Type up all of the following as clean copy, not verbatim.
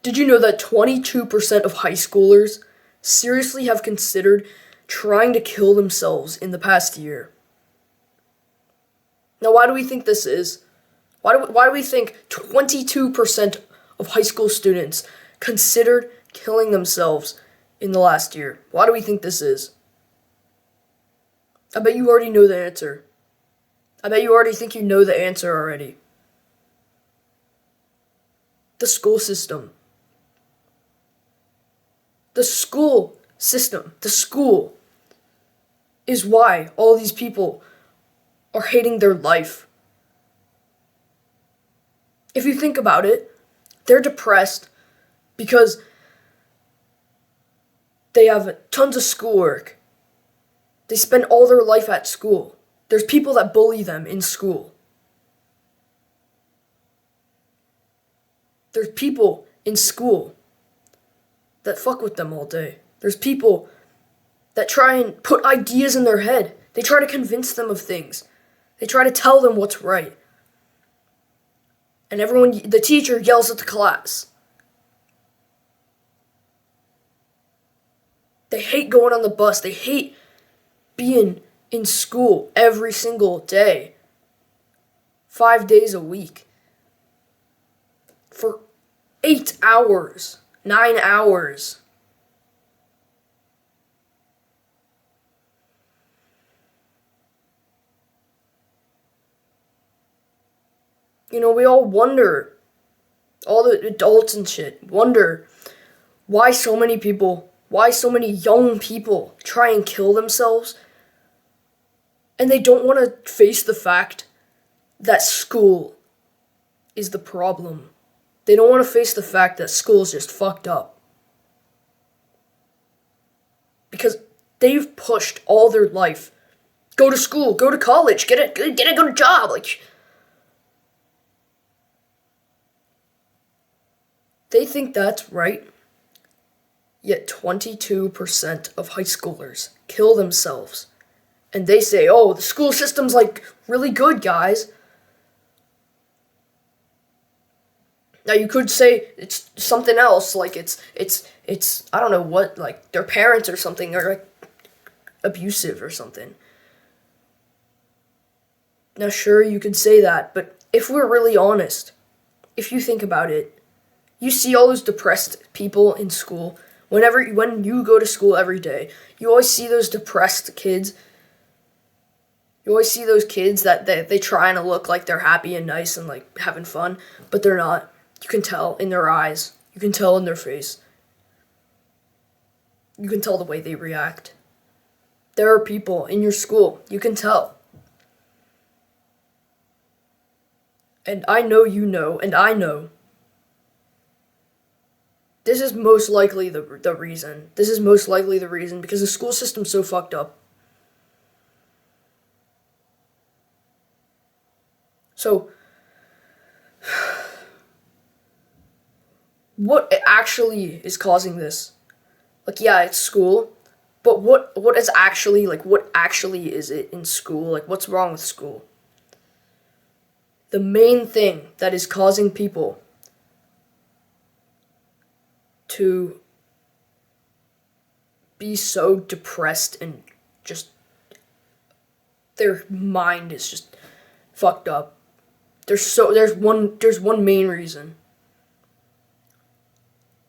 Did you know that 22% of high schoolers seriously have considered trying to kill themselves in the past year? Now, why do we think this is? Why do we think 22% of high school students considered killing themselves in the last year? Why do we think this is? I bet you already know the answer. I bet you already think you know the answer already. The school system. The school system. The school is why all these people are hating their life. If you think about it, they're depressed because they have tons of schoolwork. They spend all their life at school. There's people that bully them in school. There's people in school that fuck with them all day. There's people that try and put ideas in their head. They try to convince them of things. They try to tell them what's right. And the teacher yells at the class. They hate going on the bus. They hate being in school every single day. 5 days a week. For 8 hours. 9 hours. We all wonder, all the adults and shit, wonder why so many young people try and kill themselves, and they don't want to face the fact that school is the problem. They don't want to face the fact that school's just fucked up. Because they've pushed all their life. Go to school, go to college, get a good job. They think that's right. Yet 22% of high schoolers kill themselves. And they say, oh, the school system's really good, guys. Now you could say it's something else, it's I don't know what, their parents or something are abusive or something. Now sure, you could say that, but if we're really honest, if you think about it, you see all those depressed people in school. When you go to school every day, you always see those depressed kids. You always see those kids that they trying to look like they're happy and nice and having fun, but they're not. You can tell in their eyes. You can tell in their face. You can tell the way they react. There are people in your school. You can tell. And I know you know, and I know. This is most likely the reason. This is most likely the reason because the school system's so fucked up. So, what actually is causing this? Yeah, it's school, but what is actually, what actually is it in school? What's wrong with school? The main thing that is causing people to be so depressed and just their mind is just fucked up. There's one main reason.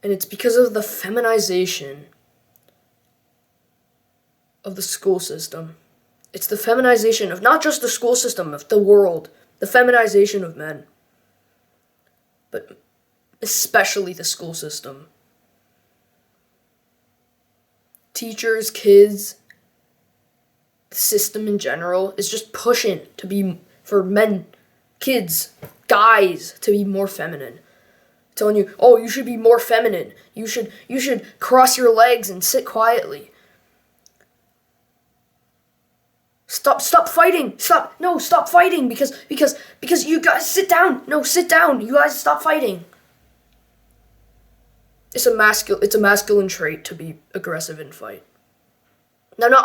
And it's because of the feminization of the school system. It's the feminization of not just the school system, of the world. The feminization of men. But especially the school system. Teachers, kids, the system in general is just pushing for men, kids, guys to be more feminine. Telling you, oh, you should be more feminine. You should cross your legs and sit quietly. Stop fighting. Stop fighting because you guys sit down. No, sit down. You guys stop fighting. It's a masculine trait to be aggressive and fight. Now, not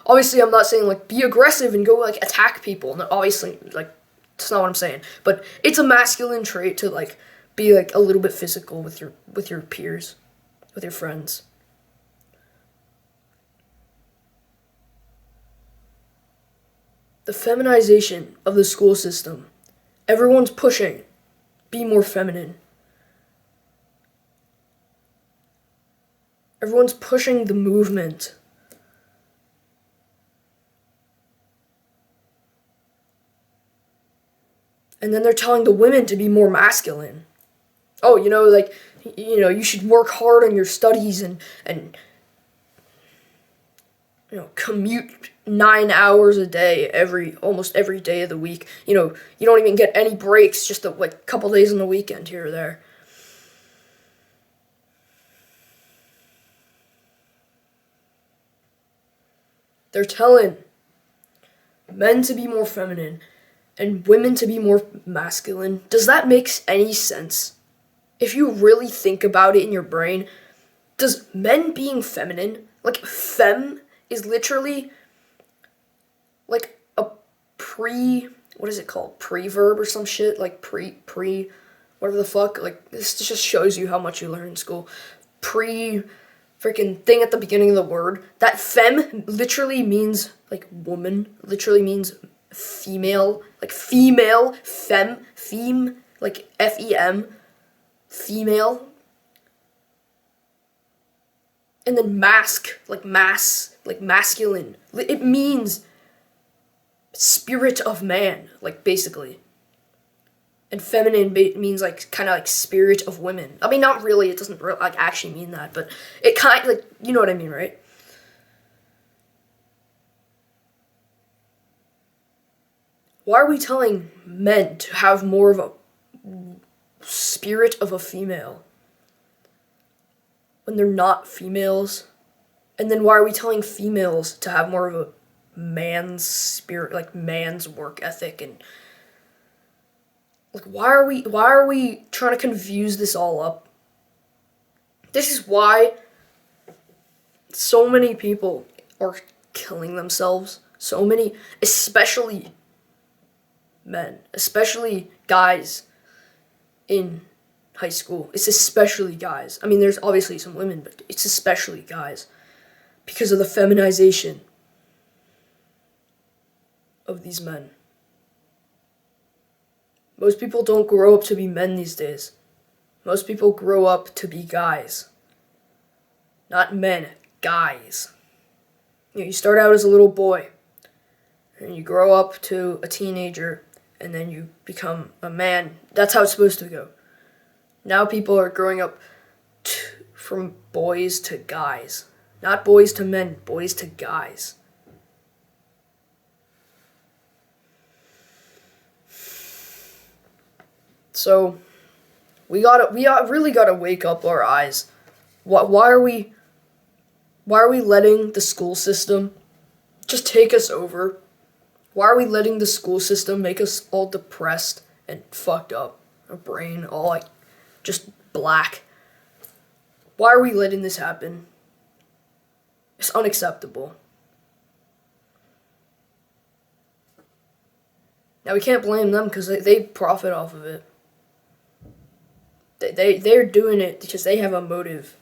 obviously I'm not saying be aggressive and go attack people. No, obviously, that's not what I'm saying. But it's a masculine trait to be like a little bit physical with your peers, with your friends. The feminization of the school system. Everyone's pushing. Be more feminine. Everyone's pushing the movement. And then they're telling the women to be more masculine. Oh, like, you should work hard on your studies and commute 9 hours a day almost every day of the week. You don't even get any breaks, just a couple days on the weekend here or there. They're telling men to be more feminine and women to be more masculine. Does that make any sense? If you really think about it in your brain, does men being feminine, like femme is literally like a what is it called? Preverb or some shit? Like whatever the fuck. Like, this just shows you how much you learn in school. Freaking thing at the beginning of the word. That femme literally means like woman, literally means female, like female, femme, like F-E-M, female. And then like masculine. It means spirit of man, like, basically. And feminine means like kind of like spirit of women. I mean, not really. It doesn't like actually mean that, but it kind of, like, you know what I mean, right? Why are we telling men to have more of a spirit of a female when they're not females? And then why are we telling females to have more of a man's spirit, like man's work ethic? And like, why are we trying to confuse this all up? This is why so many people are killing themselves. So many, especially men, especially guys in high school. It's especially guys. I mean, there's obviously some women, but it's especially guys because of the feminization of these men. Most people don't grow up to be men these days. Most people grow up to be guys. Not men, guys. You start out as a little boy, and you grow up to a teenager, and then you become a man. That's how it's supposed to go. Now people are growing up from boys to guys. Not boys to men, boys to guys. So, we really gotta wake up our eyes. Why are we letting the school system just take us over? Why are we letting the school system make us all depressed and fucked up? Our brain all like just black. Why are we letting this happen? It's unacceptable. Now we can't blame them because they profit off of it. They're doing it because they have a motive.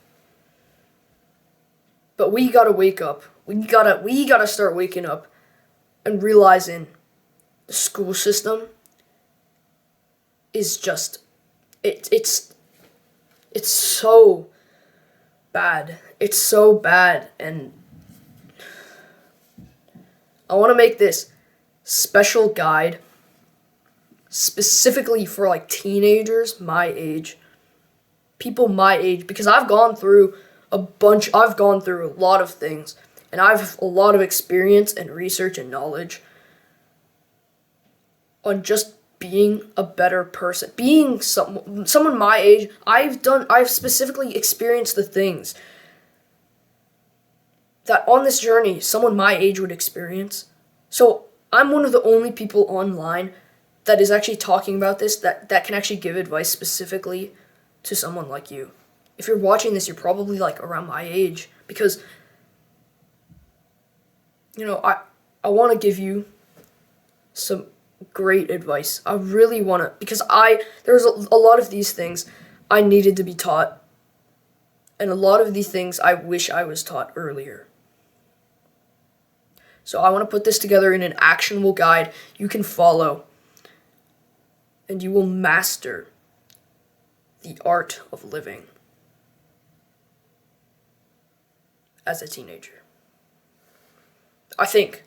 But we gotta wake up. We gotta start waking up and realizing the school system is just it's so bad. It's so bad, and I want to make this special guide specifically for like teenagers my age, people my age, because I've gone through a lot of things, and I have a lot of experience and research and knowledge on just being a better person, being someone my age. I've specifically experienced the things that on this journey someone my age would experience. So I'm one of the only people online that is actually talking about this, that can actually give advice specifically to someone like you. If you're watching this, you're probably like around my age, because I want to give you some great advice. I really want to, because there's a lot of these things I needed to be taught, and a lot of these things I wish I was taught earlier. So I want to put this together in an actionable guide you can follow, and you will master the art of living as a teenager. I think.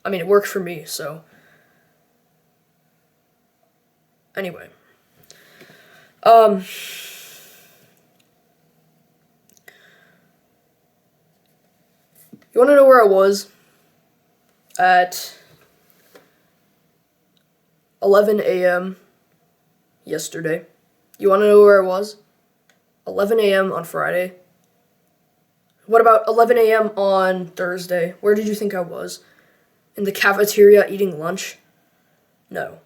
I mean, it worked for me, so. Anyway. You want to know where I was at 11 a.m. yesterday? You want to know where I was? 11 a.m. on Friday. What about 11 a.m. on Thursday? Where did you think I was? In the cafeteria eating lunch? No.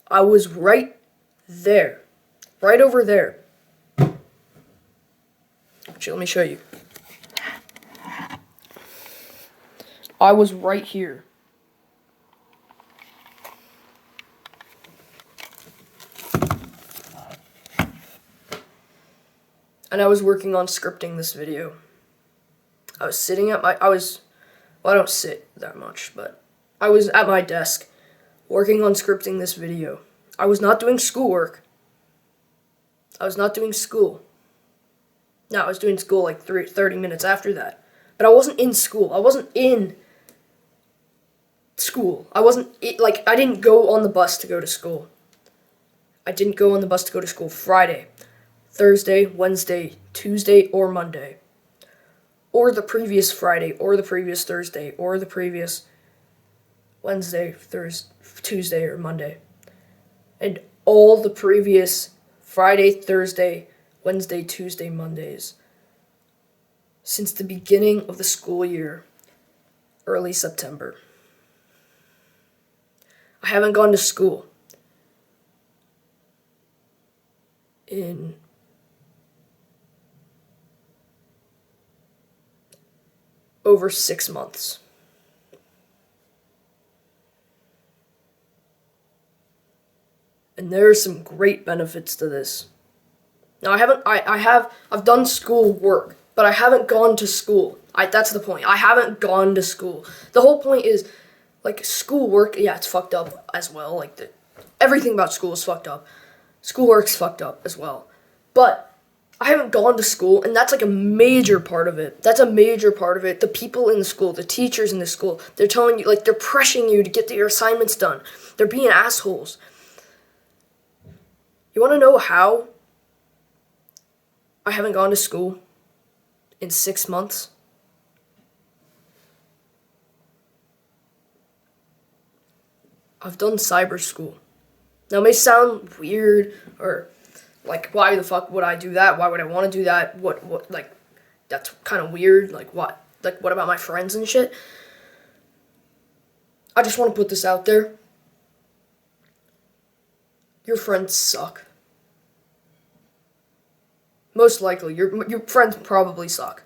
I was right there. Right over there. Actually, let me show you. I was right here. And I was working on scripting this video. I was sitting at well, I don't sit that much, but I was at my desk working on scripting this video. I was not doing schoolwork. I was not doing school. No, I was doing school like 30 minutes after that. But I wasn't in school. I wasn't in school. I didn't go on the bus to go to school. I didn't go on the bus to go to school Friday, Thursday, Wednesday, Tuesday, or Monday. Or the previous Friday, or the previous Thursday, or the previous Wednesday, Thursday, Tuesday, or Monday. And all the previous Friday, Thursday, Wednesday, Tuesday, Mondays since the beginning of the school year, early September. I haven't gone to school in over 6 months. And there are some great benefits to this. Now I've done school work, but I haven't gone to school. That's the point. I haven't gone to school. The whole point is, like, school work, yeah, it's fucked up as well. Like, everything about school is fucked up. Schoolwork's fucked up as well. But I haven't gone to school, and that's like a major part of it. That's a major part of it. The people in the school, the teachers in the school, they're telling you, like, they're pressuring you to get your assignments done. They're being assholes. You want to know how I haven't gone to school in 6 months? I've done cyber school. Now, it may sound weird, or like, why the fuck would I do that? Why would I want to do that? What, like, that's kind of weird. Like, what? Like, what about my friends and shit? I just want to put this out there. Your friends suck. Most likely, your friends probably suck.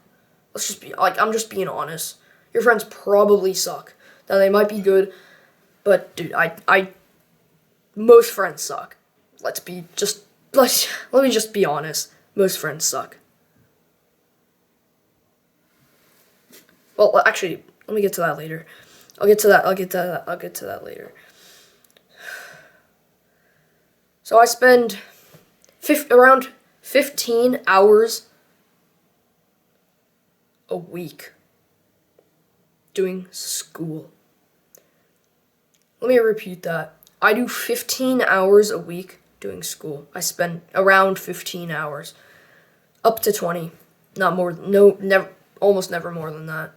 Let's just be, like, I'm just being honest. Your friends probably suck. Now, they might be good, but, dude, most friends suck. Let me just be honest. Most friends suck. Well, actually, let me get to that later. I'll get to that later. So I spend around 15 hours a week doing school. Let me repeat that. I do 15 hours a week doing school. I spend around 15 hours. Up to 20. Not more, almost never more than that.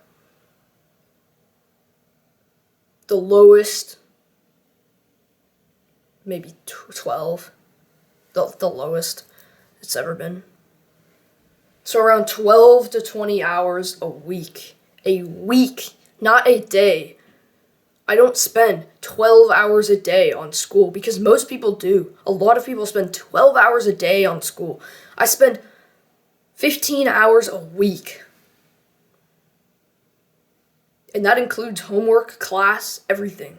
The lowest, maybe 12. The lowest it's ever been. So around 12 to 20 hours a week. A week, not a day. I don't spend 12 hours a day on school, because most people do. A lot of people spend 12 hours a day on school. I spend 15 hours a week. And that includes homework, class, everything.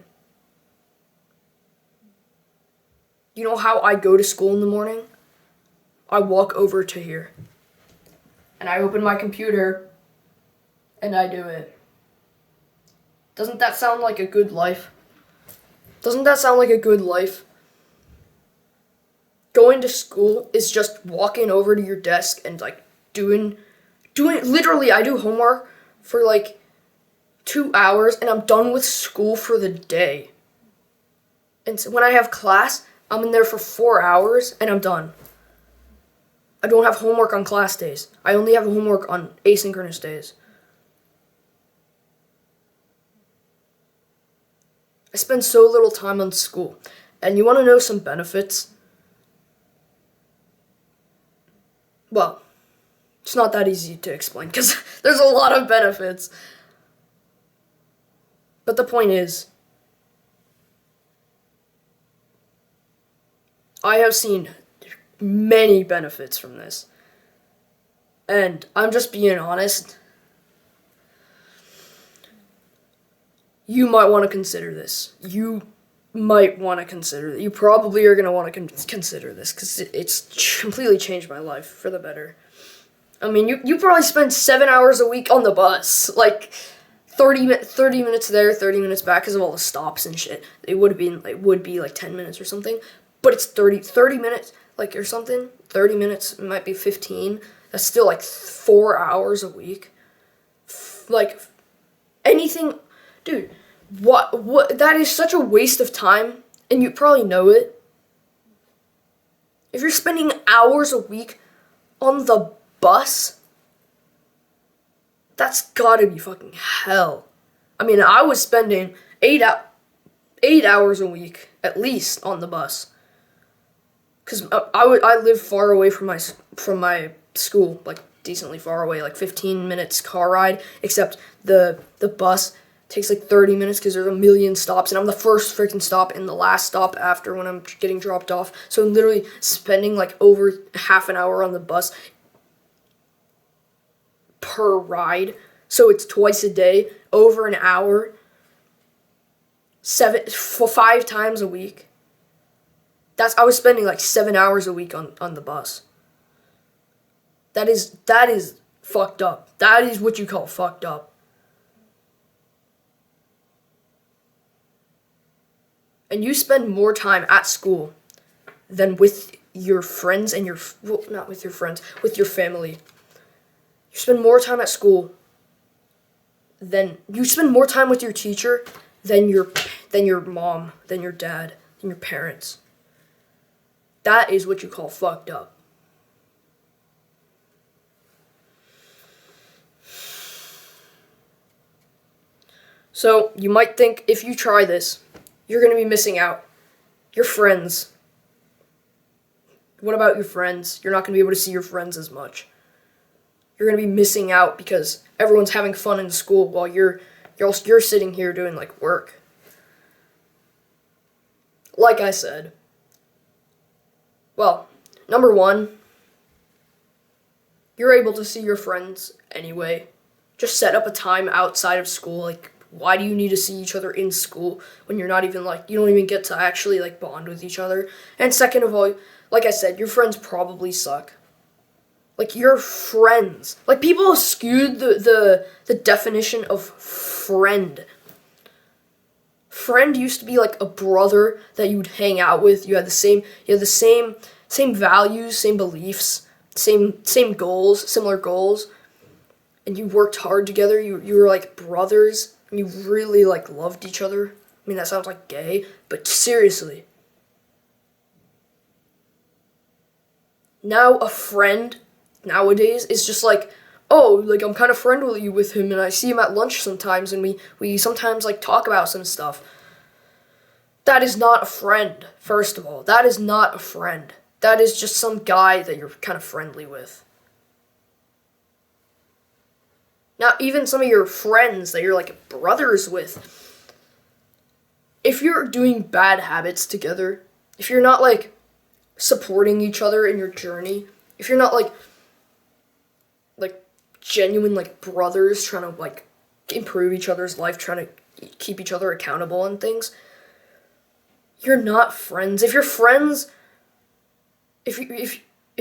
You know how I go to school in the morning? I walk over to here. And I open my computer and I do it. Doesn't that sound like a good life? Doesn't that sound like a good life? Going to school is just walking over to your desk and like doing literally I do homework for like 2 hours and I'm done with school for the day. And so when I have class, I'm in there for 4 hours and I'm done. I don't have homework on class days. I only have homework on asynchronous days. I spend so little time on school. And you want to know some benefits? Well, it's not that easy to explain because there's a lot of benefits. But the point is, I have seen many benefits from this. And I'm just being honest. You might want to consider this. You probably are going to want to consider this because it's completely changed my life for the better. I mean, you probably spend 7 hours a week on the bus. Like, 30 minutes there, 30 minutes back because of all the stops and shit. It would be like 10 minutes or something. But it's 30 minutes, like, or something. 30 minutes, it might be 15. That's still, like, 4 hours a week. Like, anything... Dude, what, that is such a waste of time, and you probably know it. If you're spending hours a week on the bus, that's gotta be fucking hell. I mean, I was spending 8 hours a week, at least, on the bus. Because I live far away from my school, like, decently far away, like 15 minutes car ride, except the bus takes like 30 minutes because there's a million stops, and I'm the first freaking stop and the last stop after when I'm getting dropped off. So I'm literally spending like over half an hour on the bus per ride. So it's twice a day, over an hour, 5 times a week. I was spending like 7 hours a week on the bus. That is fucked up. That is what you call fucked up. And you spend more time at school than with your friends and not with your friends, with your family. You spend more time at school you spend more time with your teacher than your mom, than your dad, than your parents. That is what you call fucked up. So, you might think if you try this, you're going to be missing out. Your friends. What about your friends? You're not going to be able to see your friends as much. You're going to be missing out because everyone's having fun in school while you're sitting here doing like work. Like I said. Well, number one, you're able to see your friends anyway. Just set up a time outside of school. Like, why do you need to see each other in school when you're not even like, you don't even get to actually like bond with each other? And second of all, like I said, your friends probably suck. Like, your friends. Like, people have skewed the definition of friend. Friend used to be like a brother that you would hang out with. You had the same values, same beliefs, same goals, similar goals. And you worked hard together. You were like brothers. And you really like loved each other. I mean, that sounds like gay, but seriously. Now a friend nowadays is just like, oh, like I'm kind of friendly with him and I see him at lunch sometimes and we sometimes like talk about some stuff. That is not a friend, first of all. That is not a friend. That is just some guy that you're kind of friendly with. Now, even some of your friends that you're like brothers with, if you're doing bad habits together, if you're not like supporting each other in your journey, if you're not like genuine like brothers trying to like improve each other's life, trying to keep each other accountable and things, you're not friends. If you're friends, if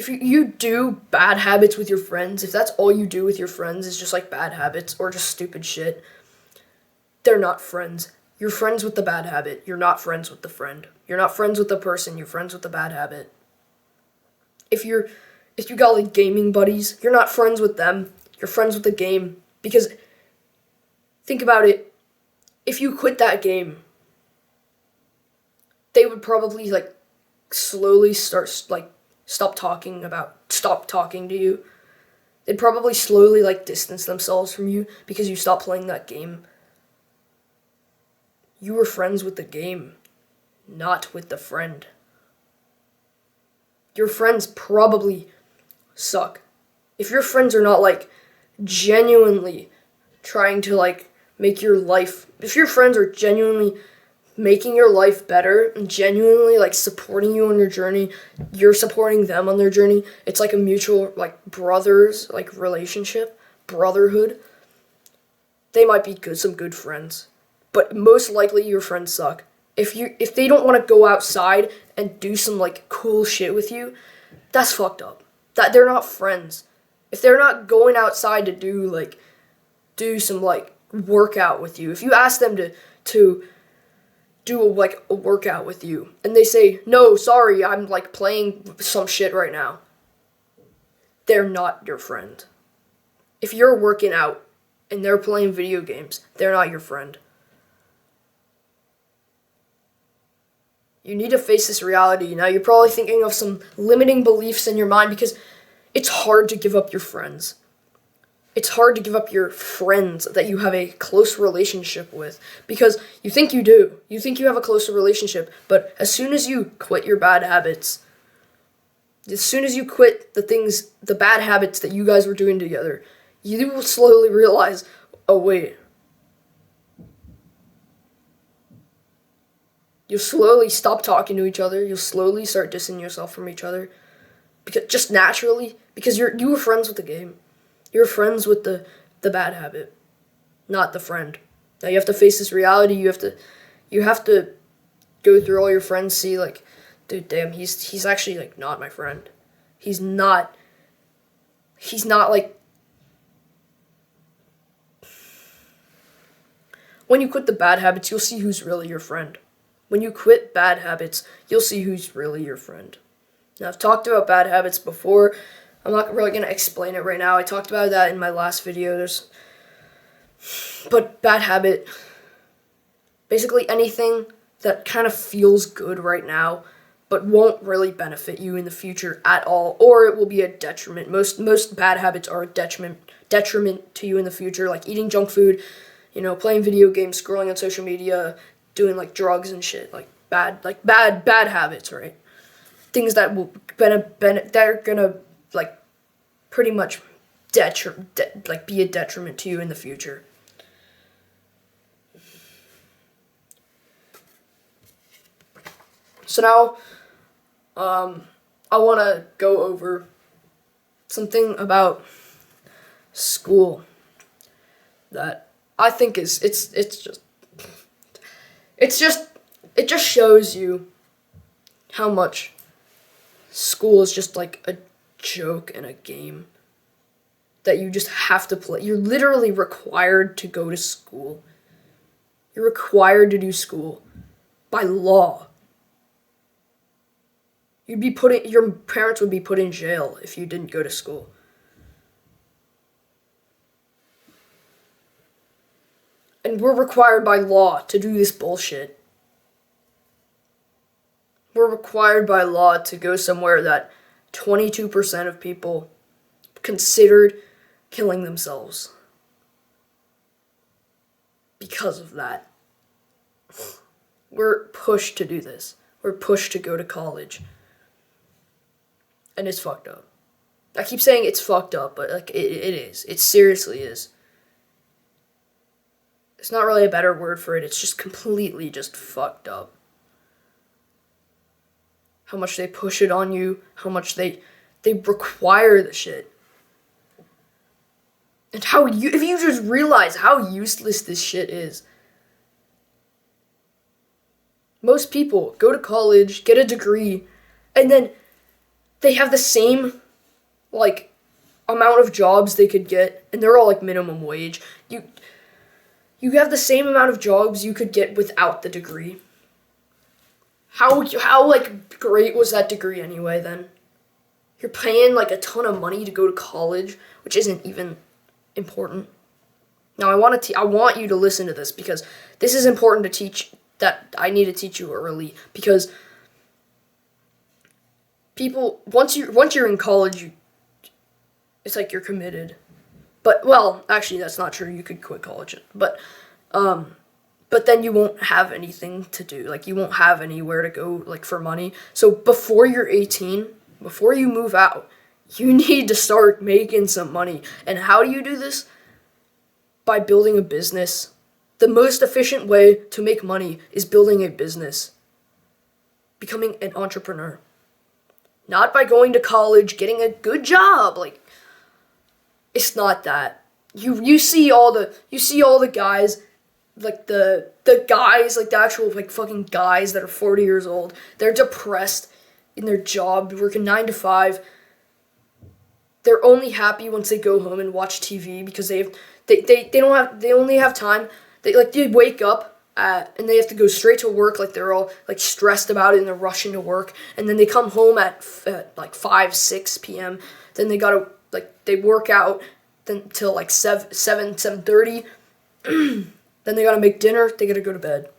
you do bad habits with your friends, if that's all you do with your friends is just like bad habits or just stupid shit, they're not friends. You're friends with the bad habit. You're not friends with the friend. You're not friends with the person. You're friends with the bad habit. If you got like gaming buddies, you're not friends with them. You're friends with the game. Because think about it. If you quit that game, they would probably like slowly stop talking to you. They'd probably slowly like distance themselves from you because you stopped playing that game. You were friends with the game, not with the friend. Your friends probably suck. If your friends are not like genuinely trying to like make your life, if your friends are genuinely making your life better and genuinely like supporting you on your journey, you're supporting them on their journey, it's like a mutual like brothers like relationship, brotherhood, they might be some good friends. But most likely your friends suck. If they don't want to go outside and do some like cool shit with you, that's fucked up. That they're not friends. If they're not going outside to do some like workout with you, if you ask them to do a workout with you and they say, "No, sorry, I'm like playing some shit right now." They're not your friend. If you're working out and they're playing video games, they're not your friend. You need to face this reality. Now, you're probably thinking of some limiting beliefs in your mind because it's hard to give up your friends. It's hard to give up your friends that you have a close relationship with because you think you do. You think you have a closer relationship, but as soon as you quit your bad habits, as soon as you quit the bad habits that you guys were doing together, you will slowly realize, oh wait, you'll slowly stop talking to each other. You'll slowly start distancing yourself from each other, because just naturally, because you were friends with the game. You're friends with the bad habit, not the friend. Now you have to face this reality. You have to go through all your friends, see like, dude, damn, he's actually like not my friend. He's not like. When you quit the bad habits, you'll see who's really your friend. When you quit bad habits, you'll see who's really your friend. Now, I've talked about bad habits before. I'm not really going to explain it right now. I talked about that in my last video. But bad habit, basically anything that kind of feels good right now, but won't really benefit you in the future at all, or it will be a detriment. Most bad habits are a detriment to you in the future, like eating junk food, playing video games, scrolling on social media, doing like drugs and shit, like bad habits, right? Things that will that are gonna like pretty much be a detriment to you in the future. So now, I want to go over something about school that I think it just shows you how much school is just like a joke and a game that you just have to play. You're literally required to go to school. You're required to do school by law. Your parents would be put in jail if you didn't go to school. And we're required by law to do this bullshit. We're required by law to go somewhere that 22% of people considered killing themselves. Because of that. We're pushed to do this. We're pushed to go to college. And it's fucked up. I keep saying it's fucked up, but like it is. It seriously is. It's not really a better word for it. It's just completely just fucked up. How much they push it on you. How much they require the shit. And if you just realize how useless this shit is. Most people go to college, get a degree, and then they have the same, like, amount of jobs they could get, and they're all, like, minimum wage. You have the same amount of jobs you could get without the degree. How like, great was that degree anyway, then? You're paying, like, a ton of money to go to college, which isn't even important. Now, I want you to listen to this, because this is important to teach, that I need to teach you early, because people, once you're in college, it's like you're committed. But, well, actually, that's not true. You could quit college. But then you won't have anything to do. Like, you won't have anywhere to go, like, for money. So before you're 18, before you move out, you need to start making some money. And how do you do this? By building a business. The most efficient way to make money is building a business. Becoming an entrepreneur. Not by going to college, getting a good job. Like, it's not that. You see all the guys, like the guys, like the actual, like, fucking guys that are 40 years old. They're depressed in their job, working 9 to 5. They're only happy once they go home and watch TV, because they only have time. They wake up and they have to go straight to work, like they're all, like, stressed about it, and they're rushing to work, and then they come home at like 5, 6 p.m. Then they gotta, like, they work out then till like 7:30. Then they gotta make dinner, they gotta go to bed.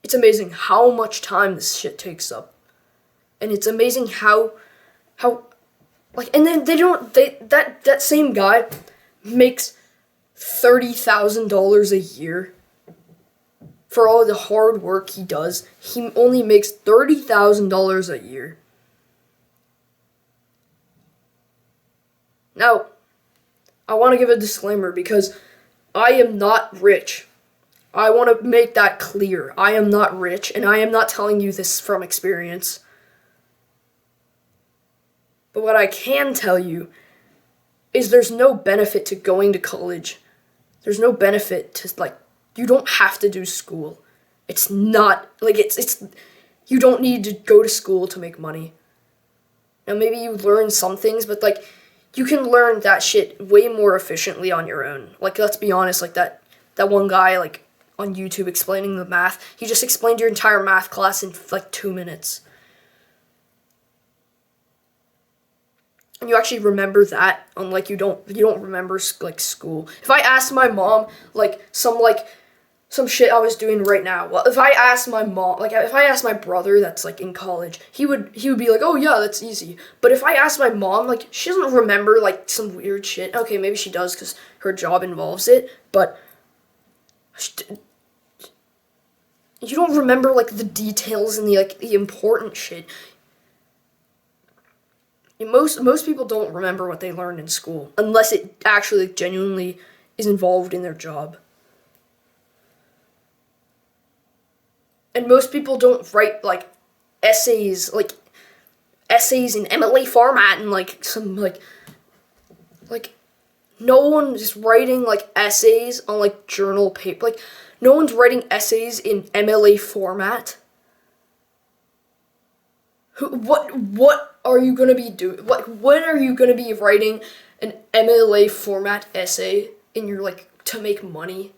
It's amazing how much time this shit takes up. And it's amazing how like, and then that same guy makes $30,000 a year for all the hard work he does. He only makes $30,000 a year. Now, I want to give a disclaimer, because I am not rich. I want to make that clear. I am not rich, and I am not telling you this from experience. But what I can tell you is there's no benefit to going to college. There's no benefit to, like, you don't have to do school. It's not, like, it's you don't need to go to school to make money. Now, maybe you learn some things, but, like, you can learn that shit way more efficiently on your own. Like, let's be honest, like, that one guy, like, on YouTube explaining the math, he just explained your entire math class in, like, 2 minutes. And you actually remember that, unlike you don't remember, like, school. If I asked my mom, like, some shit I was doing right now, well, if I asked my mom, like, if I asked my brother that's, like, in college, he would be like, oh yeah, that's easy. But if I asked my mom, like, she doesn't remember, like, some weird shit. Okay, maybe she does, because her job involves it, but you don't remember, like, the details and the important shit. Most people don't remember what they learned in school, unless it actually, like, genuinely is involved in their job. And most people don't write, like, essays in MLA format, and, like, some, like, no one is writing, like, essays on, like, journal paper. Like, no one's writing essays in MLA format. What are you gonna be doing? When are you gonna be writing an MLA format essay in your, like, to make money?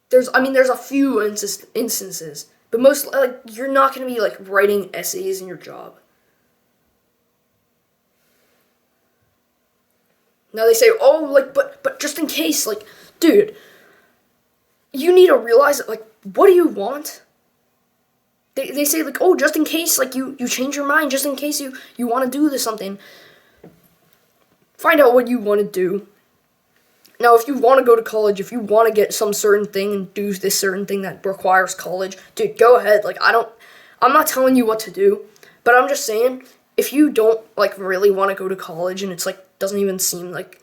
There's a few instances, but most, like, you're not gonna be, like, writing essays in your job. Now they say, oh, like, but just in case, like, dude, you need to realize that, like, what do you want? They say, like, oh, just in case, like, you change your mind, just in case you want to do this something. Find out what you want to do. Now, if you want to go to college, if you want to get some certain thing and do this certain thing that requires college, dude, go ahead. Like, I'm not telling you what to do, but I'm just saying, if you don't, like, really want to go to college, and it's, like, doesn't even seem like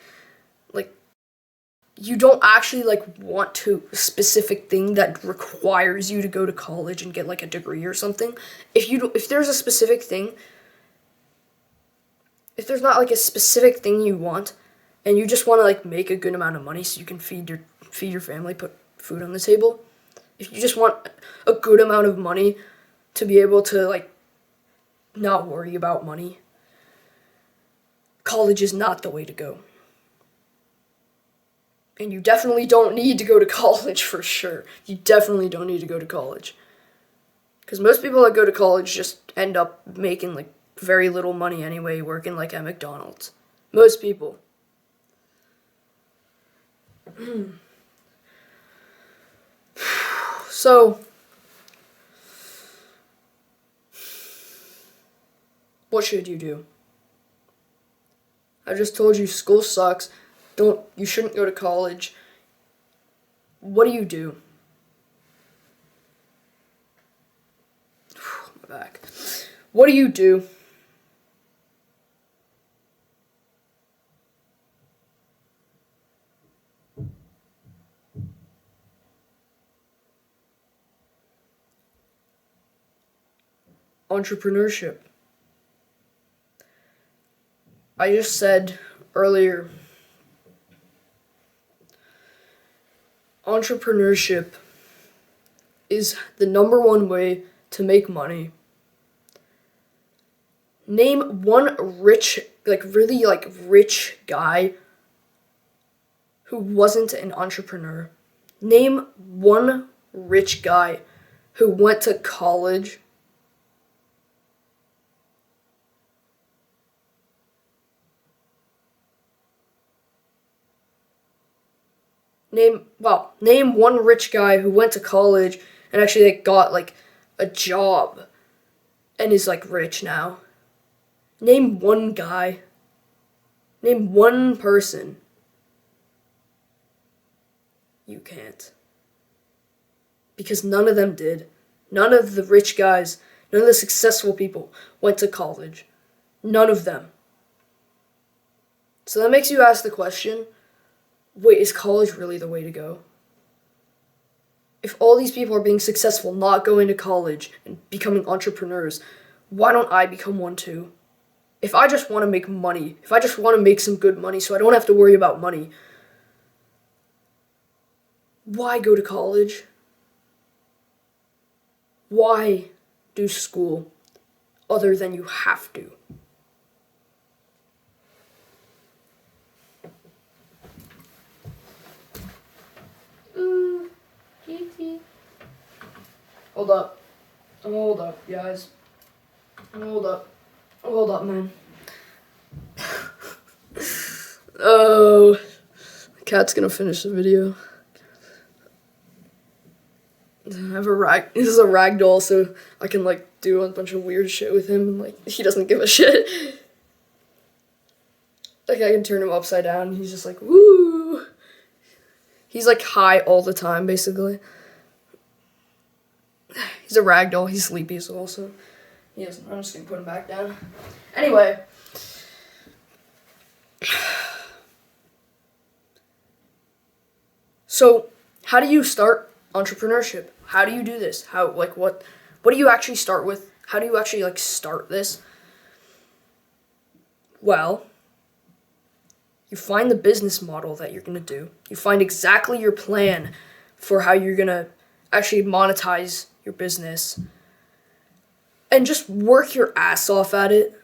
you don't actually, like, want to a specific thing that requires you to go to college and get, like, a degree or something. If there's a specific thing, if there's not, like, a specific thing you want, and you just want to, like, make a good amount of money so you can feed your feed your family, put food on the table. If you just want a good amount of money to be able to, like, not worry about money, college is not the way to go. And you definitely don't need to go to college for sure. You definitely don't need to go to college. Because most people that go to college just end up making, like, very little money anyway, working, like, at McDonald's. Most people. So, what should you do? I just told you school sucks. You shouldn't go to college. What do you do? My back. What do you do? Entrepreneurship. I just said earlier, entrepreneurship is the number one way to make money. Name one rich, really rich guy who wasn't an entrepreneur. Name one rich guy who went to college. Name one rich guy who went to college and actually got a job and is rich now. Name one guy. Name one person. You can't. Because none of them did. None of the rich guys, none of the successful people went to college. None of them. So that makes you ask the question, wait, is college really the way to go? If all these people are being successful, not going to college and becoming entrepreneurs, why don't I become one too? If I just want to make money, if I just want to make some good money so I don't have to worry about money, why go to college? Why do school other than you have to? Hold up, guys. Hold up, man. Oh, the cat's gonna finish the video. I have this is a ragdoll, so I can do a bunch of weird shit with him, and he doesn't give a shit. I can turn him upside down, and he's just woo! He's high all the time, basically. He's a ragdoll, he's sleepy as well, so yes, I'm just gonna put him back down. Anyway. So, how do you start entrepreneurship? How do you do this? What do you actually start with? How do you actually start this? Well, you find the business model that you're gonna do. You find exactly your plan for how you're gonna actually monetize your business. And just work your ass off at it.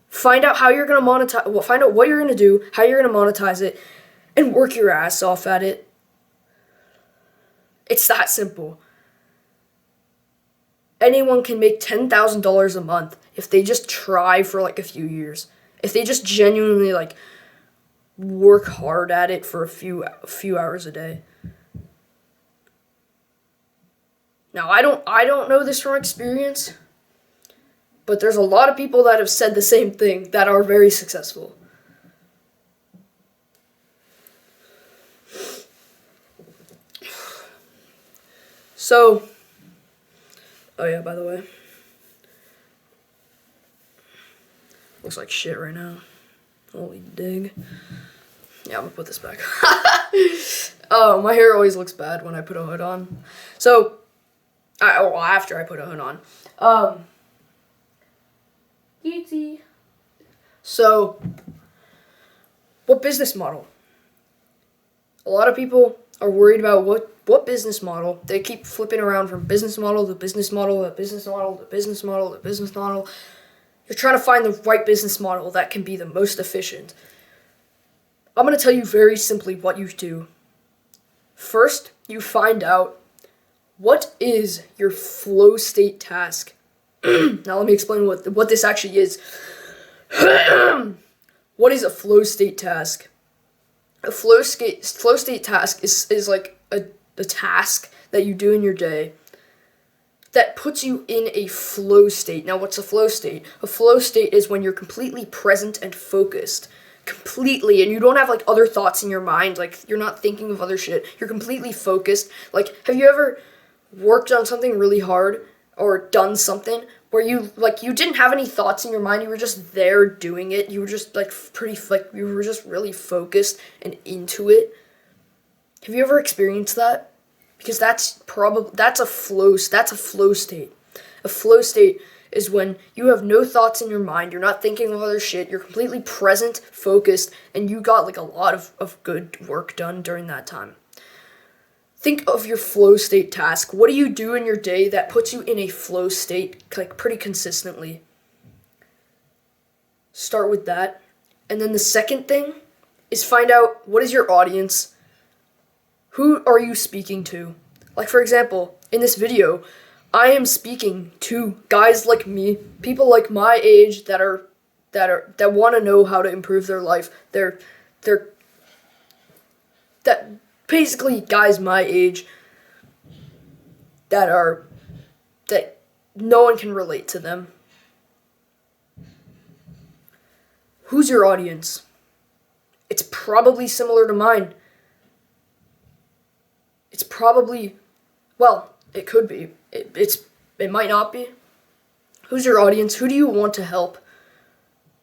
Find out how you're gonna monetize. Well, find out what you're gonna do, how you're gonna monetize it, and work your ass off at it. It's that simple. Anyone can make $10,000 a month if they just try for a few years. If they just genuinely work hard at it for a few hours a day. Now, I don't know this from experience, but there's a lot of people that have said the same thing that are very successful. So, oh yeah, by the way, looks like shit right now. Holy dig. Yeah, I'm gonna put this back. Oh, my hair always looks bad when I put a hood on. So, after I put a hood on. Easy. So, what business model? A lot of people are worried about what business model. They keep flipping around from business model to business model to business model to business model to business model. You're trying to find the right business model that can be the most efficient. I'm going to tell you very simply what you do. First, you find out what is your flow state task. Now let me explain what this actually is. What is a flow state task? A flow state task is like a task that you do in your day that puts you in a flow state. Now, what's a flow state? A flow state is when you're completely present and focused. Completely, and you don't have like other thoughts in your mind, like you're not thinking of other shit. You're completely focused. Like, have you ever worked on something really hard or done something where you didn't have any thoughts in your mind, you were just there doing it, you were just you were just really focused and into it? Have you ever experienced that? Because that's a flow state. A flow state is when you have no thoughts in your mind, you're not thinking of other shit, you're completely present, focused, and you got like a lot of good work done during that time. Think of your flow state task. What do you do in your day that puts you in a flow state like pretty consistently? Start with that. And then the second thing is find out what is your audience. Who are you speaking to? Like, for example, in this video, I am speaking to guys like me, people like my age that want to know how to improve their life. They're basically guys my age that no one can relate to them. Who's your audience? It's probably similar to mine. It's probably, well, it could be. It might not be. Who's your audience? Who do you want to help?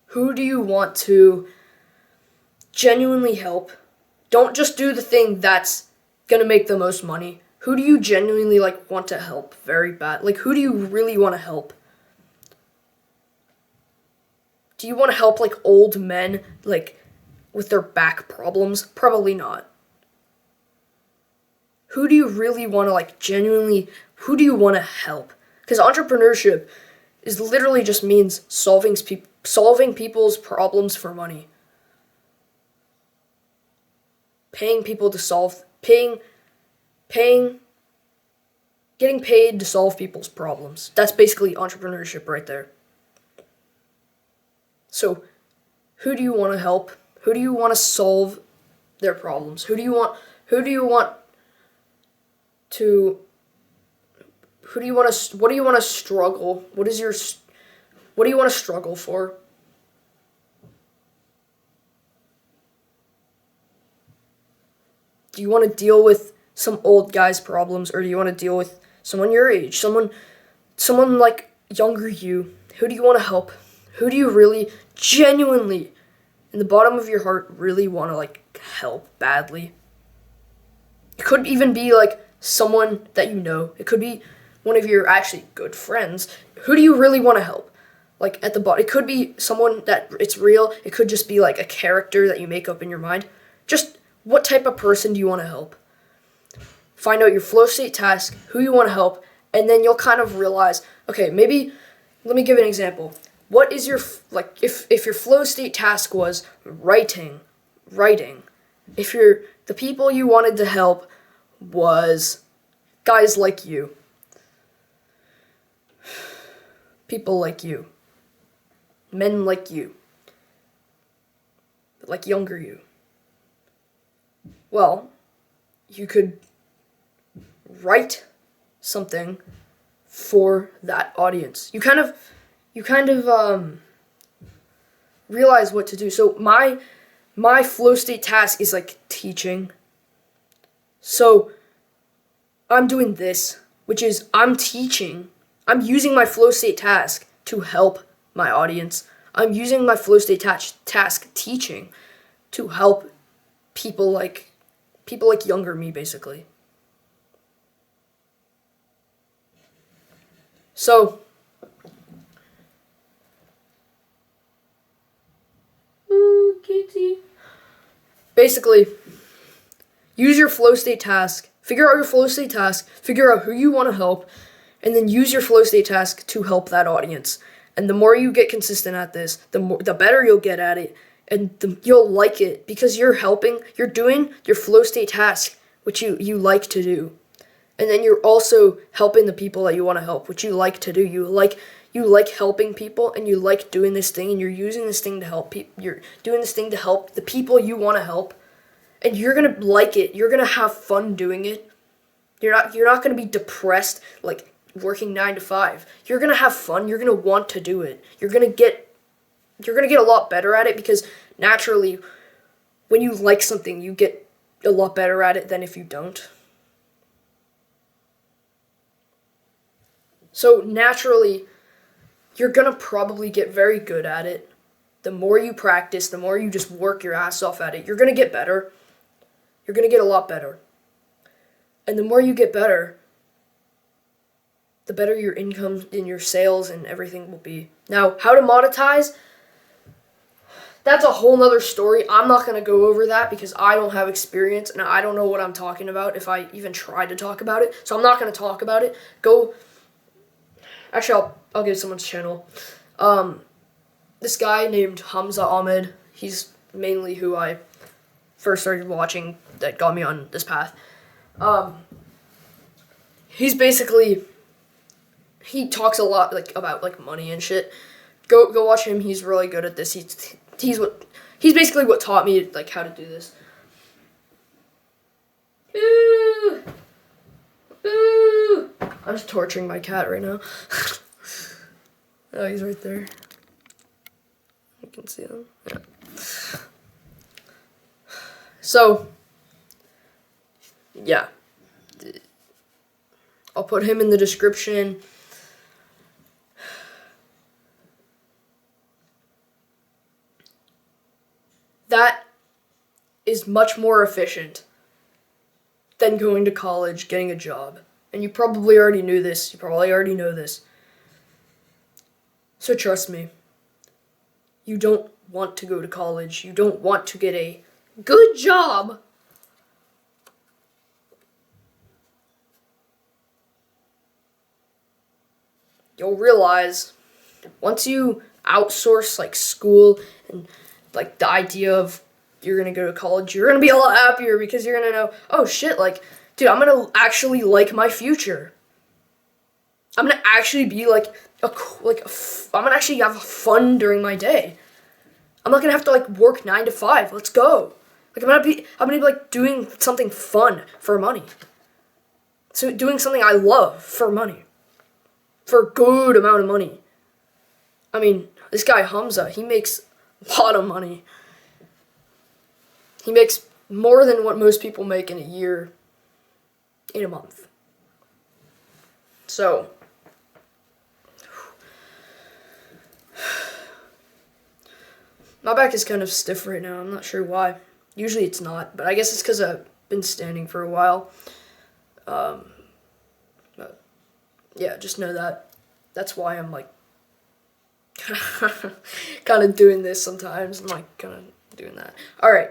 Who do you want to genuinely help? Don't just do the thing that's gonna make the most money. Who do you genuinely want to help very bad? Like, who do you really want to help? Do you want to help old men with their back problems? Probably not. Who do you really want to genuinely, who do you want to help? Because entrepreneurship is literally just means solving people's problems for money. Paying people to solve, getting paid to solve people's problems. That's basically entrepreneurship right there. So, who do you want to help? Who do you want to solve their problems? What do you want to struggle? What do you want to struggle for? Do you want to deal with some old guy's problems, or do you want to deal with someone your age, someone younger you? Who do you want to help? Who do you really, genuinely, in the bottom of your heart, really want to help badly? It could even be someone that you know. It could be one of your actually good friends. Who do you really want to help? At the bottom, it could be someone that it's real. It could just be a character that you make up in your mind. Just what type of person do you want to help? Find out your flow state task, who you want to help, and then you'll kind of realize, okay, maybe, let me give an example. What is your, if your flow state task was writing, if the people you wanted to help was guys like you, people like you, men like you, younger you, well, you could write something for that audience. You kind of realize what to do. So my flow state task is teaching. So I'm doing this, which is I'm teaching. I'm using my flow state task to help my audience. I'm using my flow state task teaching to help people like younger me, basically. So, ooh, kitty. Basically, use your flow state task, figure out your flow state task, figure out who you want to help, and then use your flow state task to help that audience. And the more you get consistent at this, the better you'll get at it, and you'll like it because you're doing your flow state task, which you like to do. And then you're also helping the people that you want to help, which you like to do. You like helping people, and you like doing this thing, and you're using this thing to help people. You're doing this thing to help the people you want to help, and you're gonna like it. You're gonna have fun doing it. You're not gonna be depressed like working 9 to 5. You're gonna have fun. You're gonna want to do it. You're gonna get a lot better at it because naturally, when you like something, you get a lot better at it than if you don't. So naturally, you're gonna probably get very good at it. The more you practice, the more you just work your ass off at it, you're gonna get better. You're gonna get a lot better. And the more you get better, the better your income and your sales and everything will be. Now, how to monetize? That's a whole nother story. I'm not gonna go over that because I don't have experience and I don't know what I'm talking about if I even try to talk about it. So I'm not gonna talk about it. Actually, I'll give someone's channel. This guy named Hamza Ahmed, he's mainly who I first started watching that got me on this path. He's basically, he talks a lot about money and shit. Go watch him. He's really good at this. He's basically what taught me how to do this. Ooh. Ooh. I'm just torturing my cat right now. Oh, he's right there. You can see him. Yeah. So, yeah. I'll put him in the description. That is much more efficient than going to college, getting a job. And you probably already knew this. You probably already know this. So trust me. You don't want to go to college. You don't want to get a good job. You'll realize once you outsource school and the idea of you're gonna go to college, you're gonna be a lot happier because you're gonna know, oh shit, dude, I'm gonna actually like my future. I'm gonna actually be I'm gonna actually have fun during my day. I'm not gonna have to work 9 to 5. Let's go. I'm gonna be doing something fun for money. So doing something I love for money. For a good amount of money. I mean, this guy Hamza, he makes a lot of money. He makes more than what most people make in a year, in a month. So, my back is kind of stiff right now. I'm not sure why. Usually it's not, but I guess it's because I've been standing for a while. But yeah, just know that. That's why I'm kind of doing this sometimes. I'm kind of doing that. All right.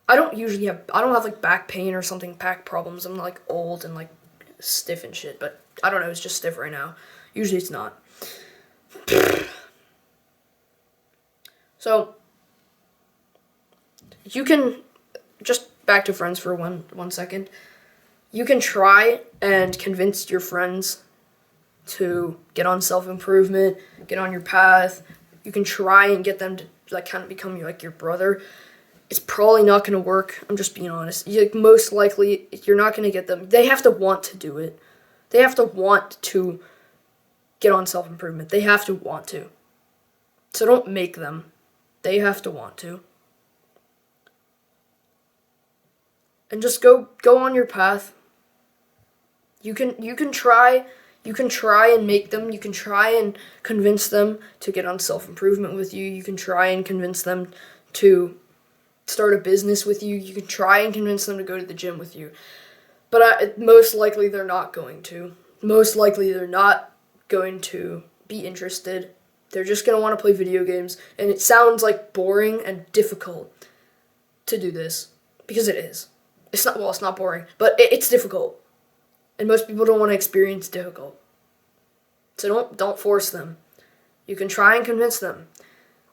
I don't have back pain or something, back problems. I'm old and stiff and shit, but I don't know, it's just stiff right now. Usually it's not. So, you can, just back to friends for one second. You can try and convince your friends to get on self-improvement, get on your path. You can try and get them to kind of become your brother. It's probably not going to work. I'm just being honest. Most likely, you're not going to get them. They have to want to do it. They have to want to get on self-improvement. They have to want to. So don't make them. They have to want to. And just go on your path. You can try and make them. You can try and convince them to get on self-improvement with you. You can try and convince them to start a business with you. You can try and convince them to go to the gym with you. But most likely they're not going to. Most likely they're not going to be interested. They're just going to want to play video games. And it sounds boring and difficult to do this. because it is. It's not boring, but it's difficult. And most people don't want to experience difficult. So don't force them. You can try and convince them,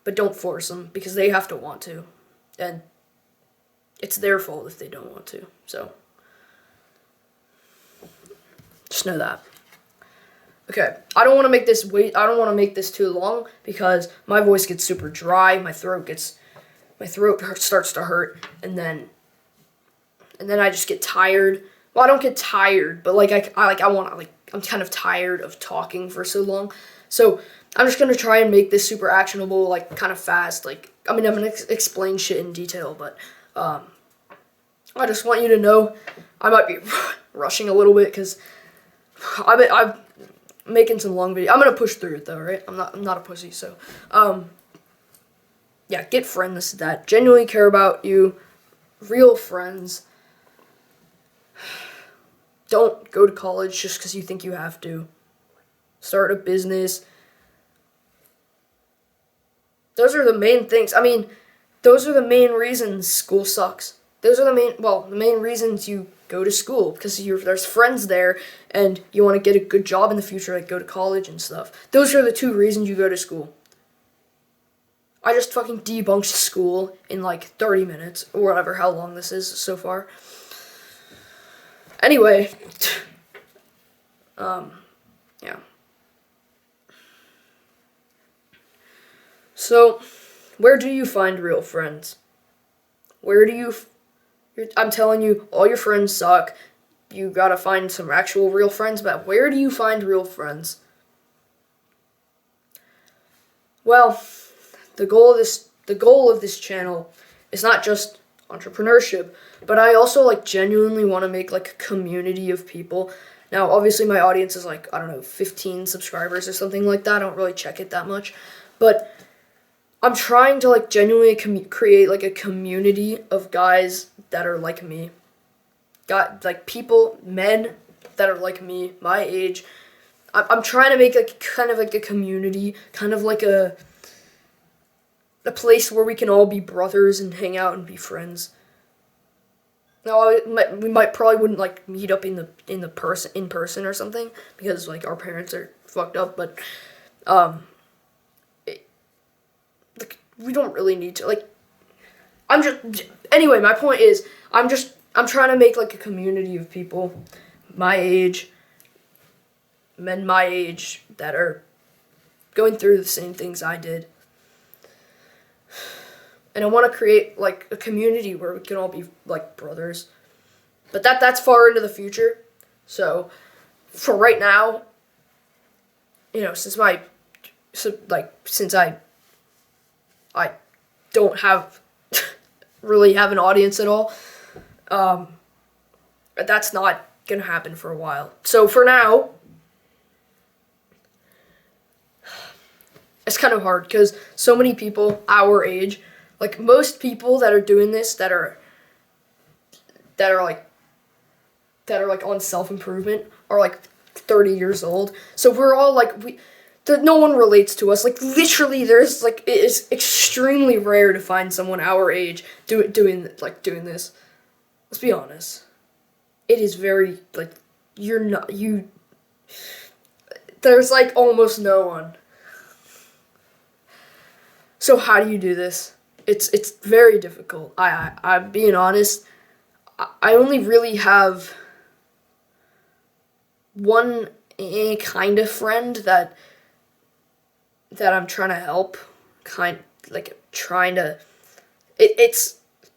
but don't force them because they have to want to. And it's their fault if they don't want to. So just know that. Okay, I don't want to make this too long because my voice gets super dry, my throat starts to hurt, and then I just get tired. Well, I don't get tired, but I'm kind of tired of talking for so long. So I'm just gonna try and make this super actionable, like kind of fast. I'm gonna explain shit in detail, but I just want you to know I might be rushing a little bit because I'm making some long videos. I'm gonna push through it though, right? I'm not a pussy, so yeah, get friends that genuinely care about you, real friends. Don't go to college just because you think you have to. Start a business. Those are the main things. Those are the main reasons school sucks. Those are the main reasons you go to school, because there's friends there and you want to get a good job in the future, like go to college and stuff. Those are the two reasons you go to school. I just fucking debunked school in like 30 minutes or whatever, how long this is so far. Anyway, yeah. So, where do you find real friends? I'm telling you, all your friends suck. You gotta find some actual real friends, but where do you find real friends? Well, the goal of this channel is not just entrepreneurship, but I also genuinely want to make a community of people. Now, obviously my audience is 15 subscribers or something like that. I don't really check it that much, but I'm trying to genuinely create a community of guys that are like me. Men that are like me, my age. I'm trying to make kind of a community, kind of a place where we can all be brothers and hang out and be friends. Now, we probably wouldn't meet up in person or something because our parents are fucked up, but we don't really need to anyway, my point is I'm trying to make a community of people my age, men my age that are going through the same things I did. And I want to create a community where we can all be brothers. But that's far into the future. So for right now, since I don't have really have an audience at all, that's not gonna happen for a while. So for now, it's kind of hard because so many people our age, most people that are doing this, that are on self-improvement are 30 years old. So we're all no one relates to us. Literally, there's it is extremely rare to find someone our age doing this. Let's be honest. It is very there's almost no one. So how do you do this? It's very difficult. I'm being honest. I only really have one kind of friend that I'm trying to help.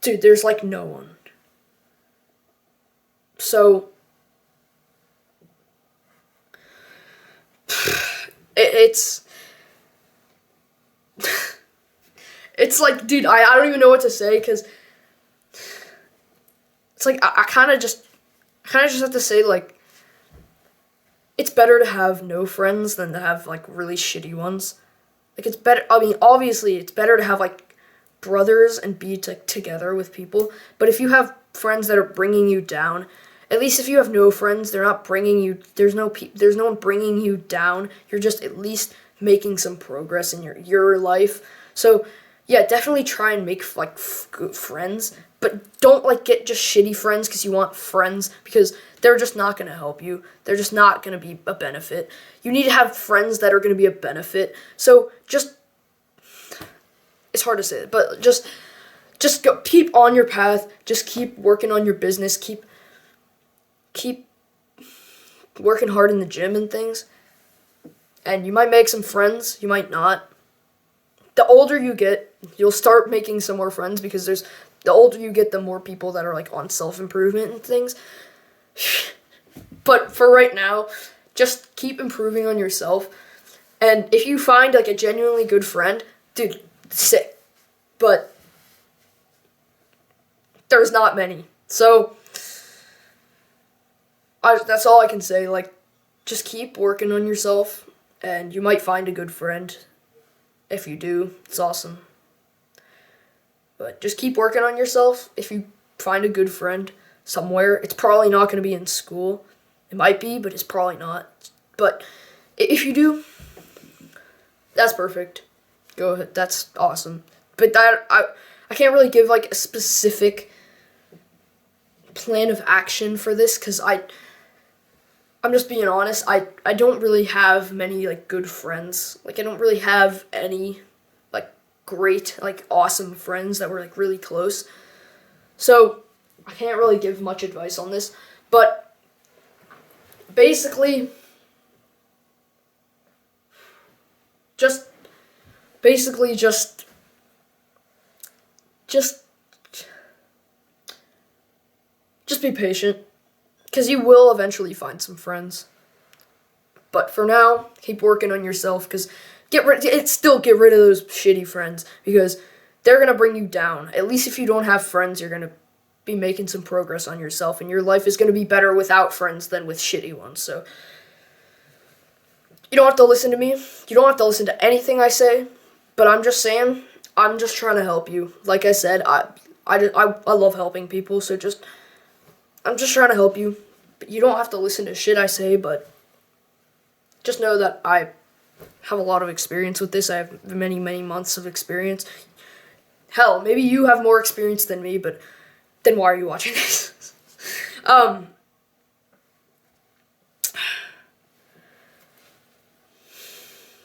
Dude, there's no one. So it's dude, I don't even know what to say because it's I kind of just have to say it's better to have no friends than to have really shitty ones. It's better. Obviously, it's better to have brothers and be together with people. But if you have friends that are bringing you down, at least if you have no friends, they're not bringing you. There's no one bringing you down. You're just at least making some progress in your life. So yeah, definitely try and make like good friends, but don't like get just shitty friends because you want friends, because they're just not gonna help you. They're just not gonna be a benefit. You need to have friends that are gonna be a benefit. So just, it's hard to say, but just go, keep on your path. Just keep working on your business. Keep working hard in the gym and things. And you might make some friends. You might not. The older you get, you'll start making some more friends, because the older you get, the more people that are like on self-improvement and things. But for right now, just keep improving on yourself. And if you find like a genuinely good friend, dude, sick. But there's not many. So that's all I can say. Like, just keep working on yourself, and you might find a good friend. If you do, it's awesome. But just keep working on yourself. If you find a good friend somewhere, it's probably not going to be in school. It might be, but it's probably not. But if you do, that's perfect. Go ahead. That's awesome. But I can't really give like a specific plan of action for this, because I'm just being honest. I don't really have many like good friends. Like, I don't really have any like great, like awesome friends that were like really close. So I can't really give much advice on this. But basically, just basically just be patient, because you will eventually find some friends. But for now, keep working on yourself, because get rid of those shitty friends, because they're gonna bring you down. At least if you don't have friends, you're gonna be making some progress on yourself, and your life is gonna be better without friends than with shitty ones. So you don't have to listen to me. You don't have to listen to anything I say. But I'm just saying, I'm just trying to help you. Like I said, I love helping people. So I'm just trying to help you. But you don't have to listen to shit I say, but just know that I have a lot of experience with this. I have many, many months of experience. Hell, maybe you have more experience than me, but then why are you watching this?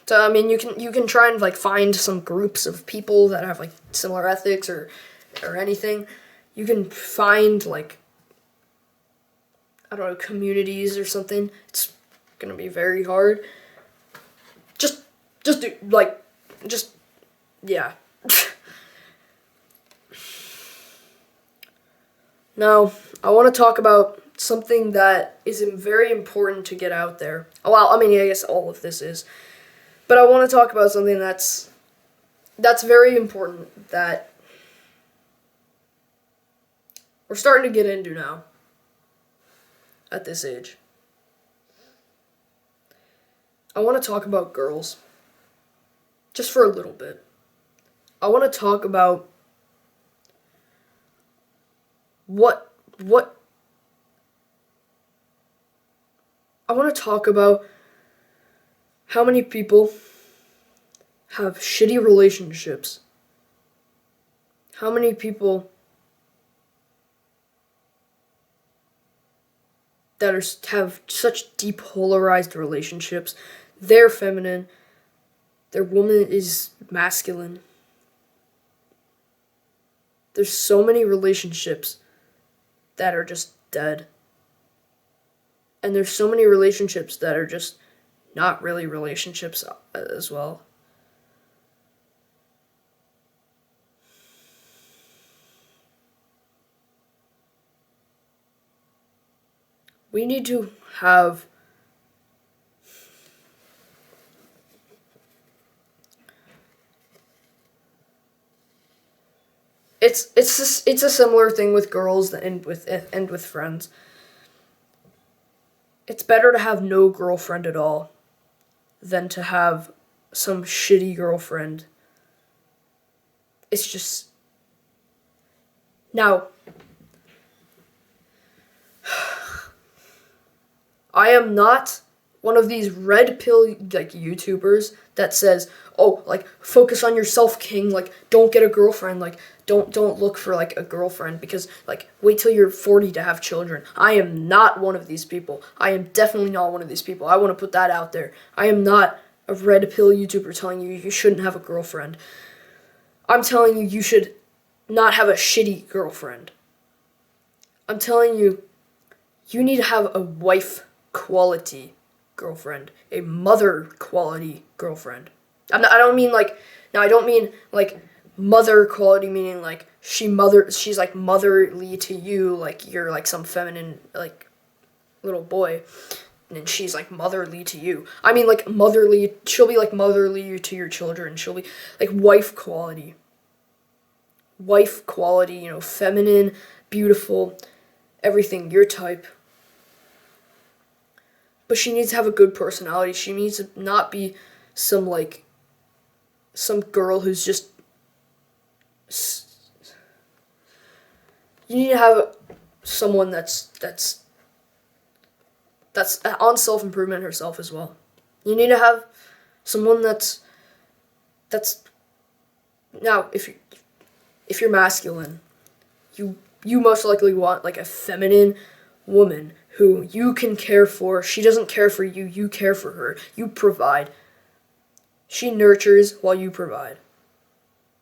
So I mean, you can try and like find some groups of people that have like similar ethics or anything. You can find like, I don't know, communities or something. It's gonna be very hard. Just do like just yeah. Now, I want to talk about something that is very important to get out there. Well, I mean, I guess all of this is. But I want to talk about something that's very important, that we're starting to get into now at this age. I want to talk about girls. Just for a little bit. I want to talk about what I want to talk about how many people have shitty relationships. How many people that have such depolarized relationships. They're feminine. Their woman is masculine. There's so many relationships that are just dead. And there's so many relationships that are just not really relationships as well. We need to have it's a similar thing with girls and with friends. It's better to have no girlfriend at all than to have some shitty girlfriend. It's just now I am not one of these red pill like YouTubers that says, "Oh, like focus on yourself, king. Like don't get a girlfriend. Like don't look for like a girlfriend because like wait till you're 40 to have children." I am not one of these people. I am definitely not one of these people. I want to put that out there. I am not a red pill YouTuber telling you you shouldn't have a girlfriend. I'm telling you you should not have a shitty girlfriend. I'm telling you you need to have a wife quality girlfriend, a mother quality girlfriend. I don't mean like, now I don't mean like mother quality meaning like she's like motherly to you, like you're like some feminine like little boy and she's like motherly to you. I mean like motherly, she'll be like motherly to your children. She'll be like wife quality. Wife quality, you know, feminine, beautiful, everything, your type. But she needs to have a good personality. She needs to not be some girl who's just. You need to have someone that's on self-improvement herself as well. You need to have someone that's now if you're masculine, you most likely want like a feminine woman who you can care for. She doesn't care for you, you care for her. You provide. She nurtures while you provide.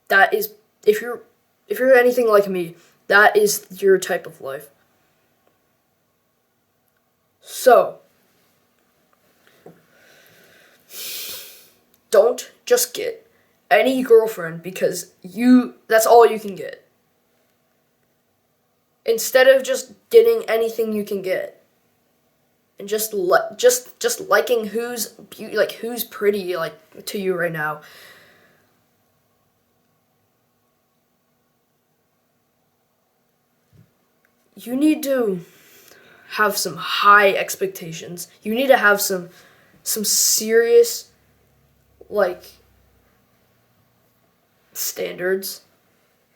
That is, if you're anything like me, that is your type of life. So, don't just get any girlfriend because that's all you can get. Instead of just getting anything you can get and just liking who's pretty like to you right now. You need to have some high expectations. You need to have some serious like standards.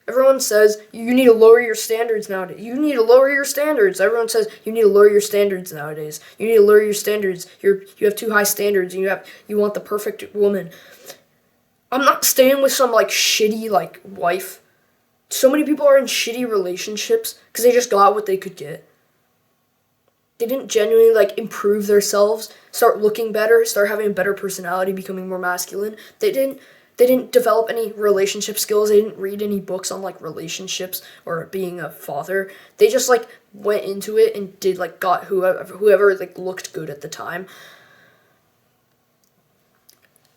Everyone says you need to lower your standards nowadays. You need to lower your standards. Everyone says you need to lower your standards nowadays. You need to lower your standards. You have too high standards and you want the perfect woman. I'm not staying with some like shitty like wife. So many people are in shitty relationships because they just got what they could get. They didn't genuinely like improve themselves, start looking better, start having a better personality, becoming more masculine. They didn't develop any relationship skills. They didn't read any books on like relationships or being a father. They just like went into it and did like got whoever like looked good at the time.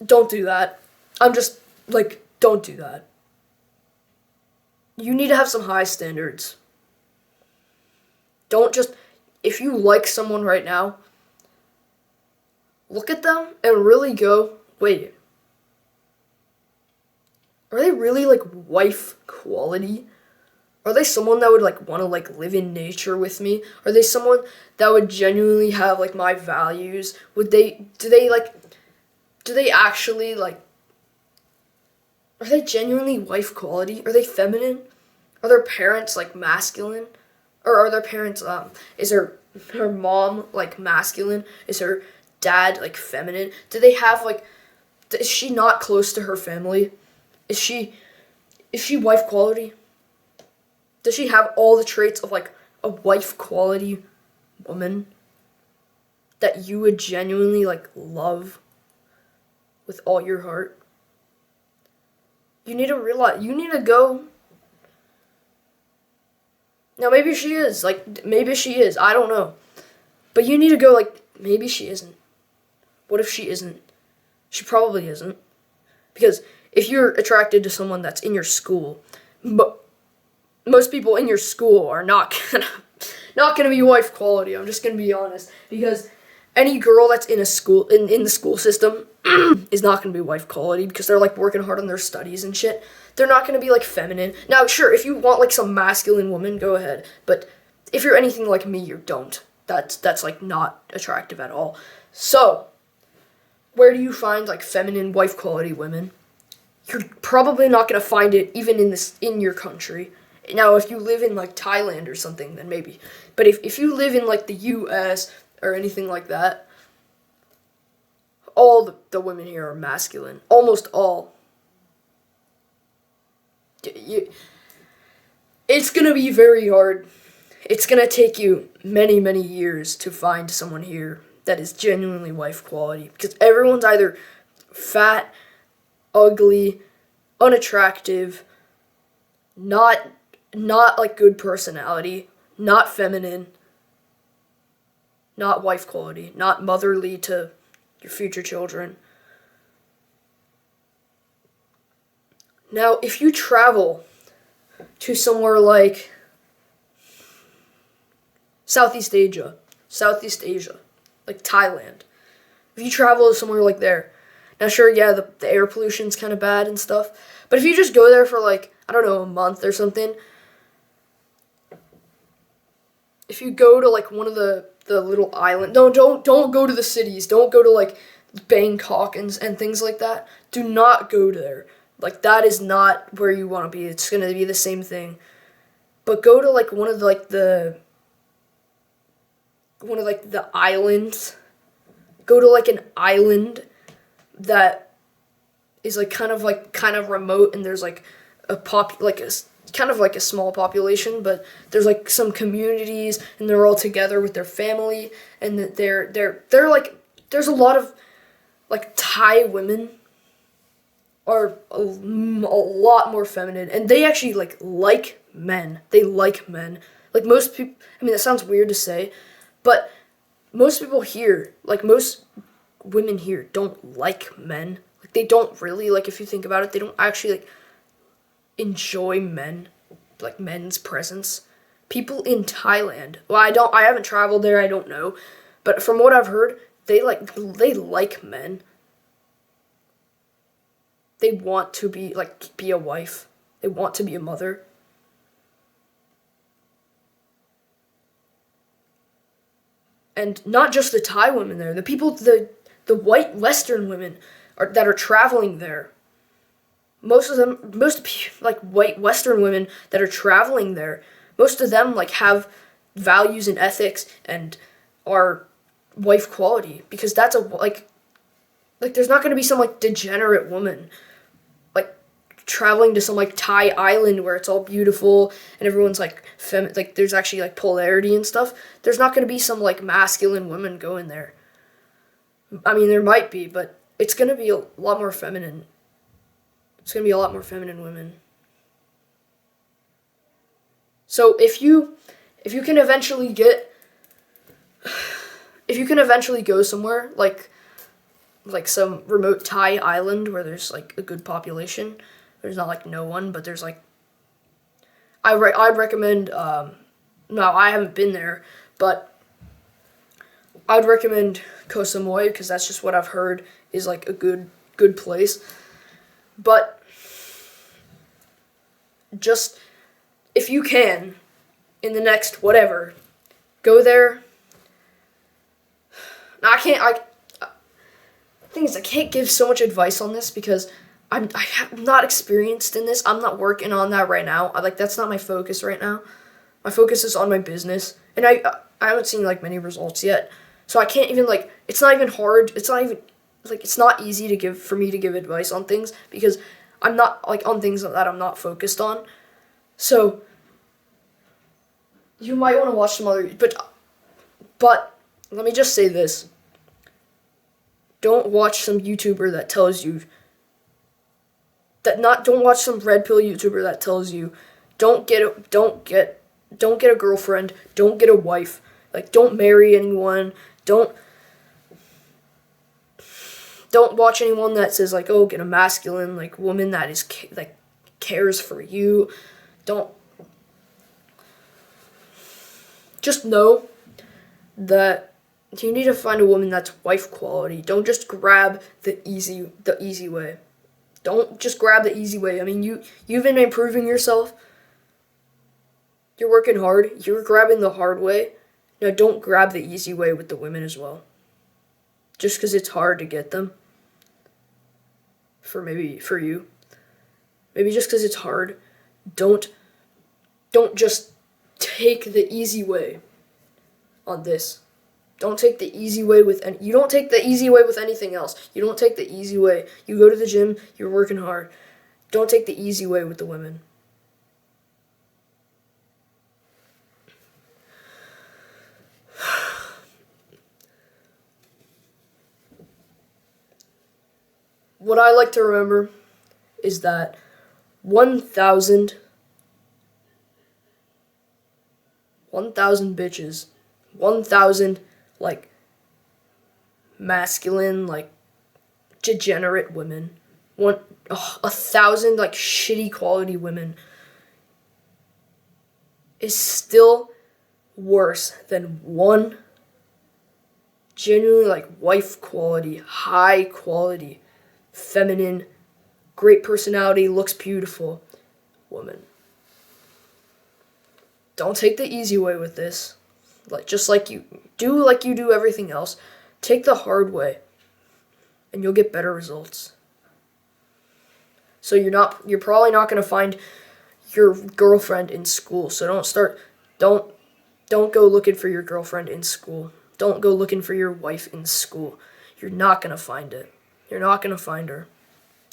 Don't do that. I'm just like, don't do that. You need to have some high standards. Don't just, if you like someone right now, look at them and really go, wait, are they really like wife quality? Are they someone that would like want to like live in nature with me? Are they someone that would genuinely have like my values? Do they actually like, are they genuinely wife quality? Are they feminine? Are their parents like masculine? Or are their parents, is her mom like masculine? Is her dad like feminine? Do they have like, is she not close to her family? Is she wife quality? Does she have all the traits of like a wife quality woman that you would genuinely like love with all your heart? You need to realize, you need to go. Now maybe she is, I don't know. But you need to go like, maybe she isn't. What if she isn't? She probably isn't. Because if you're attracted to someone that's in your school, but most people in your school are not gonna be wife quality. I'm just gonna be honest, because any girl that's in a school in the school system is not gonna be wife quality because they're like working hard on their studies and shit. They're not gonna be like feminine. Now, sure, if you want like some masculine woman, go ahead. But if you're anything like me, you don't. That's like not attractive at all. So, where do you find like feminine wife quality women? You're probably not gonna find it even in your country. Now, if you live in like Thailand or something, then maybe. But if you live in like the U.S. or anything like that, all the women here are masculine. Almost all. It's gonna be very hard. It's gonna take you many, many years to find someone here that is genuinely wife quality. Because everyone's either fat, ugly, unattractive, not like good personality, not feminine, not wife quality, not motherly to your future children. Now, if you travel to somewhere like Southeast Asia, like Thailand, if you travel to somewhere like there, now sure, yeah, the air pollution's kind of bad and stuff, but if you just go there for like, I don't know, a month or something, if you go to like one of the little island, no, don't go to the cities, don't go to like Bangkok and things like that. Do not go there. Like that is not where you want to be. It's gonna be the same thing. But go to like one of the islands. Go to like an island that is like kind of remote, and there's like kind of like a small population, but there's like some communities, and they're all together with their family, and they're like, there's a lot of like Thai women are a lot more feminine, and they actually like men. They like men. Like most people, I mean, that sounds weird to say, but most people here, like most women here, don't like men. Like they don't really, like if you think about it, they don't actually like enjoy men, like men's presence. People in Thailand, well, I haven't traveled there, I don't know, but from what I've heard, they like men. They want to be a wife. They want to be a mother. And not just the Thai women there, the white Western women that are traveling there. Most like white Western women that are traveling there, most of them like have values and ethics and are wife quality, because that's a like there's not going to be some like degenerate woman like traveling to some like Thai island where it's all beautiful and everyone's like like there's actually like polarity and stuff. There's not going to be some like masculine woman going there. I mean, there might be, but it's going to be a lot more feminine. It's going to be a lot more feminine women. So if you can eventually go somewhere like some remote Thai island where there's like a good population, there's not like no one, but there's like I'd recommend no, I haven't been there, but I'd recommend Koh Samui, because that's just what I've heard is like a good place. But just if you can, in the next whatever, go there. Now thing is, I can't give so much advice on this because I'm not experienced in this. I'm not working on that right now. That's not my focus right now. My focus is on my business, and I haven't seen like many results yet. So I can't even it's not even hard. It's not even it's not easy for me to give advice on things because I'm not on things that I'm not focused on. So you might want to watch some other, but let me just say this. Don't watch some YouTuber that tells you don't watch some red pill YouTuber that tells you don't get a girlfriend, don't get a wife, don't marry anyone, don't watch anyone that says oh, get a masculine woman that is cares for you. Don't. Just know that you need to find a woman that's wife quality. Don't just grab the easy way. Don't just grab the easy way. I mean, you've been improving yourself. You're working hard. You're grabbing the hard way. Now, don't grab the easy way with the women as well. Just because it's hard to get them. For you. Maybe just because it's hard. Don't just take the easy way on this. Don't take the easy way with you don't take the easy way with anything else. You don't take the easy way. You go to the gym, you're working hard. Don't take the easy way with the women. What I like to remember is that 1,000 bitches, 1,000 like masculine, like degenerate women, 1,000 like shitty quality women is still worse than one genuinely like wife quality, high quality, feminine, great personality, looks beautiful woman. Don't take the easy way with this. Just like you do everything else. Take the hard way, and you'll get better results. So you're probably not gonna find your girlfriend in school. So don't go looking for your girlfriend in school. Don't go looking for your wife in school. You're not gonna find it. You're not gonna find her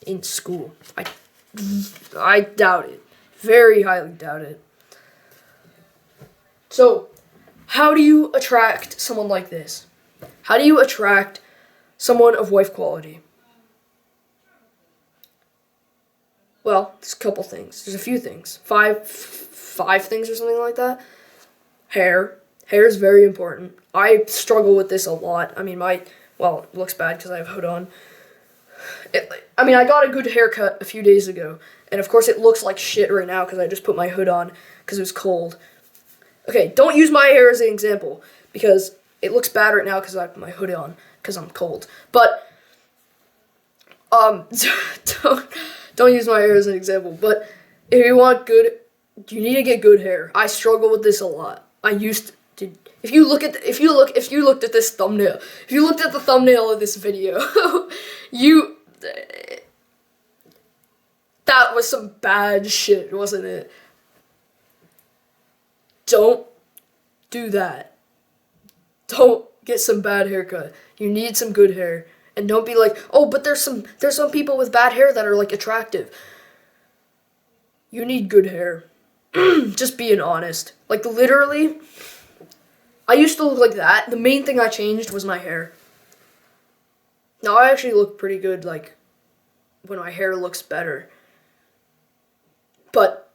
in school. I doubt it. Very highly doubt it. So, how do you attract someone like this? How do you attract someone of wife quality? Well, there's a couple things. There's a few things. Five things or something like that. Hair. Hair is very important. I struggle with this a lot. I mean, it looks bad because I have hood on. I got a good haircut a few days ago. And of course it looks like shit right now because I just put my hood on because it was cold. Okay, don't use my hair as an example because it looks bad right now because I put my hood on because I'm cold. But don't use my hair as an example. But if you want you need to get good hair. I struggle with this a lot. I used to. If you looked at this thumbnail, if you looked at the thumbnail of this video, that was some bad shit, wasn't it? Don't do that. Don't get some bad haircut. You need some good hair. And don't be like, oh, but there's some people with bad hair that are like attractive. You need good hair. Just being honest. Like literally, I used to look like that. The main thing I changed was my hair. Now I actually look pretty good like when my hair looks better. But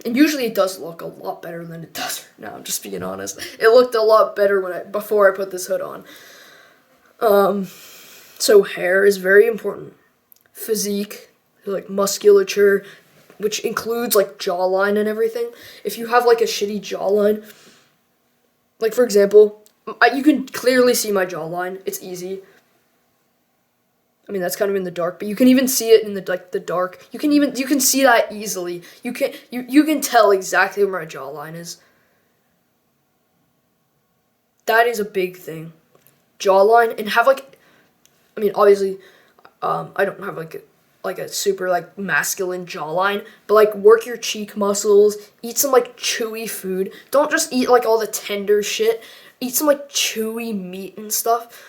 and usually it does look a lot better than it does right now. I'm just being honest. It looked a lot better before I put this hood on. So hair is very important. Physique, like musculature, which includes like jawline and everything. If you have like a shitty jawline, like for example, you can clearly see my jawline. It's easy. I mean, that's kind of in the dark, but you can even see it in the dark. You can see that easily. You can tell exactly where my jawline is. That is a big thing. Jawline, and have obviously, I don't have like a super like masculine jawline, but like work your cheek muscles, eat some like chewy food. Don't just eat like all the tender shit. Eat some like chewy meat and stuff.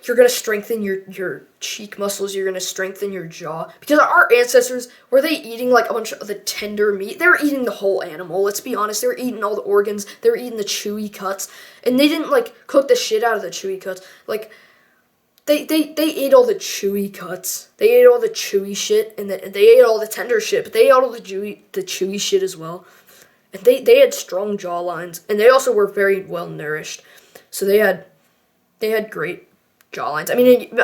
You're going to strengthen your cheek muscles. You're going to strengthen your jaw. Because our ancestors, were they eating like a bunch of the tender meat? They were eating the whole animal. Let's be honest. They were eating all the organs. They were eating the chewy cuts. And they didn't like cook the shit out of the chewy cuts. Like, they ate all the chewy cuts. They ate all the chewy shit. And they ate all the tender shit. But they ate all the chewy shit as well. And they had strong jawlines. And they also were very well nourished. So they had great jawlines. I mean,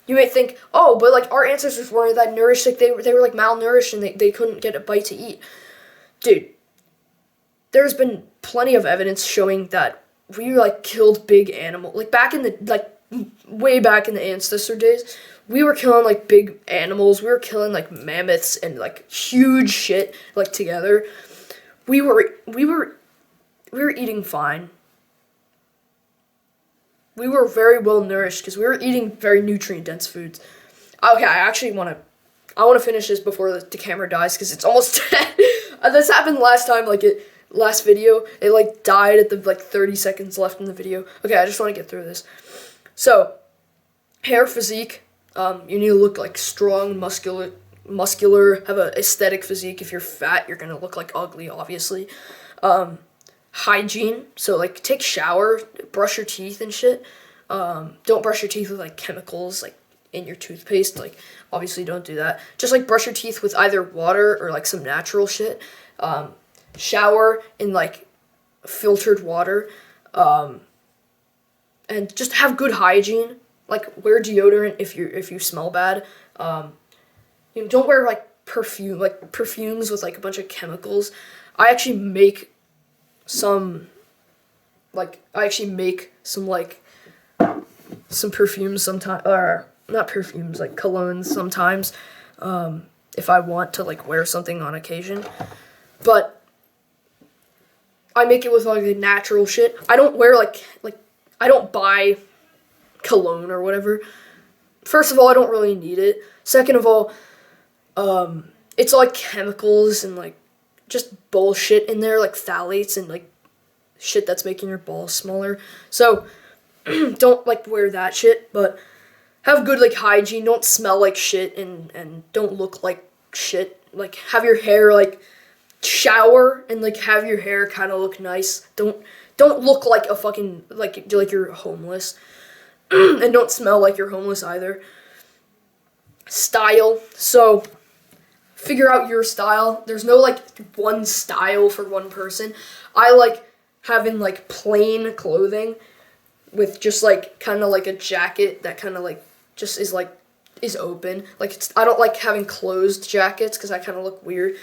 you may think, oh, but like our ancestors weren't that nourished. Like they were like malnourished and they couldn't get a bite to eat. Dude, there's been plenty of evidence showing that we like killed big animals. Like back in the way back in the ancestor days, we were killing like big animals. We were killing like mammoths and like huge shit like together. We were eating fine. We were very well nourished because we were eating very nutrient dense foods. Okay, I want to finish this before the camera dies because it's almost dead. This happened last time. Like last video. It like died at the like 30 seconds left in the video. Okay, I just want to get through this. So, hair physique. You need to look like strong, muscular, have an aesthetic physique. If you're fat, you're gonna look like ugly, obviously. Hygiene. So like take shower, brush your teeth and shit. Don't brush your teeth with like chemicals like in your toothpaste. Like obviously don't do that. Just like brush your teeth with either water or like some natural shit. Shower in like filtered water. And just have good hygiene. Like wear deodorant if you smell bad. Don't wear like perfumes with like a bunch of chemicals. I actually make some some perfumes sometimes, or not perfumes, like colognes sometimes, if I want to like wear something on occasion. But I make it with like the natural shit. I don't wear like I don't buy cologne or whatever. First of all, I don't really need it. Second of all, it's like chemicals and like just bullshit in there, like phthalates and like shit that's making your balls smaller. So don't like wear that shit, but have good like hygiene. Don't smell like shit and don't look like shit. Like have your hair like shower and like have your hair kind of look nice. Don't look like a fucking like you're homeless. And don't smell like you're homeless either. Style. So figure out your style. There's no like one style for one person. I like having like plain clothing with just like kind of like a jacket that kind of like just is open. Like I don't like having closed jackets because I kind of look weird.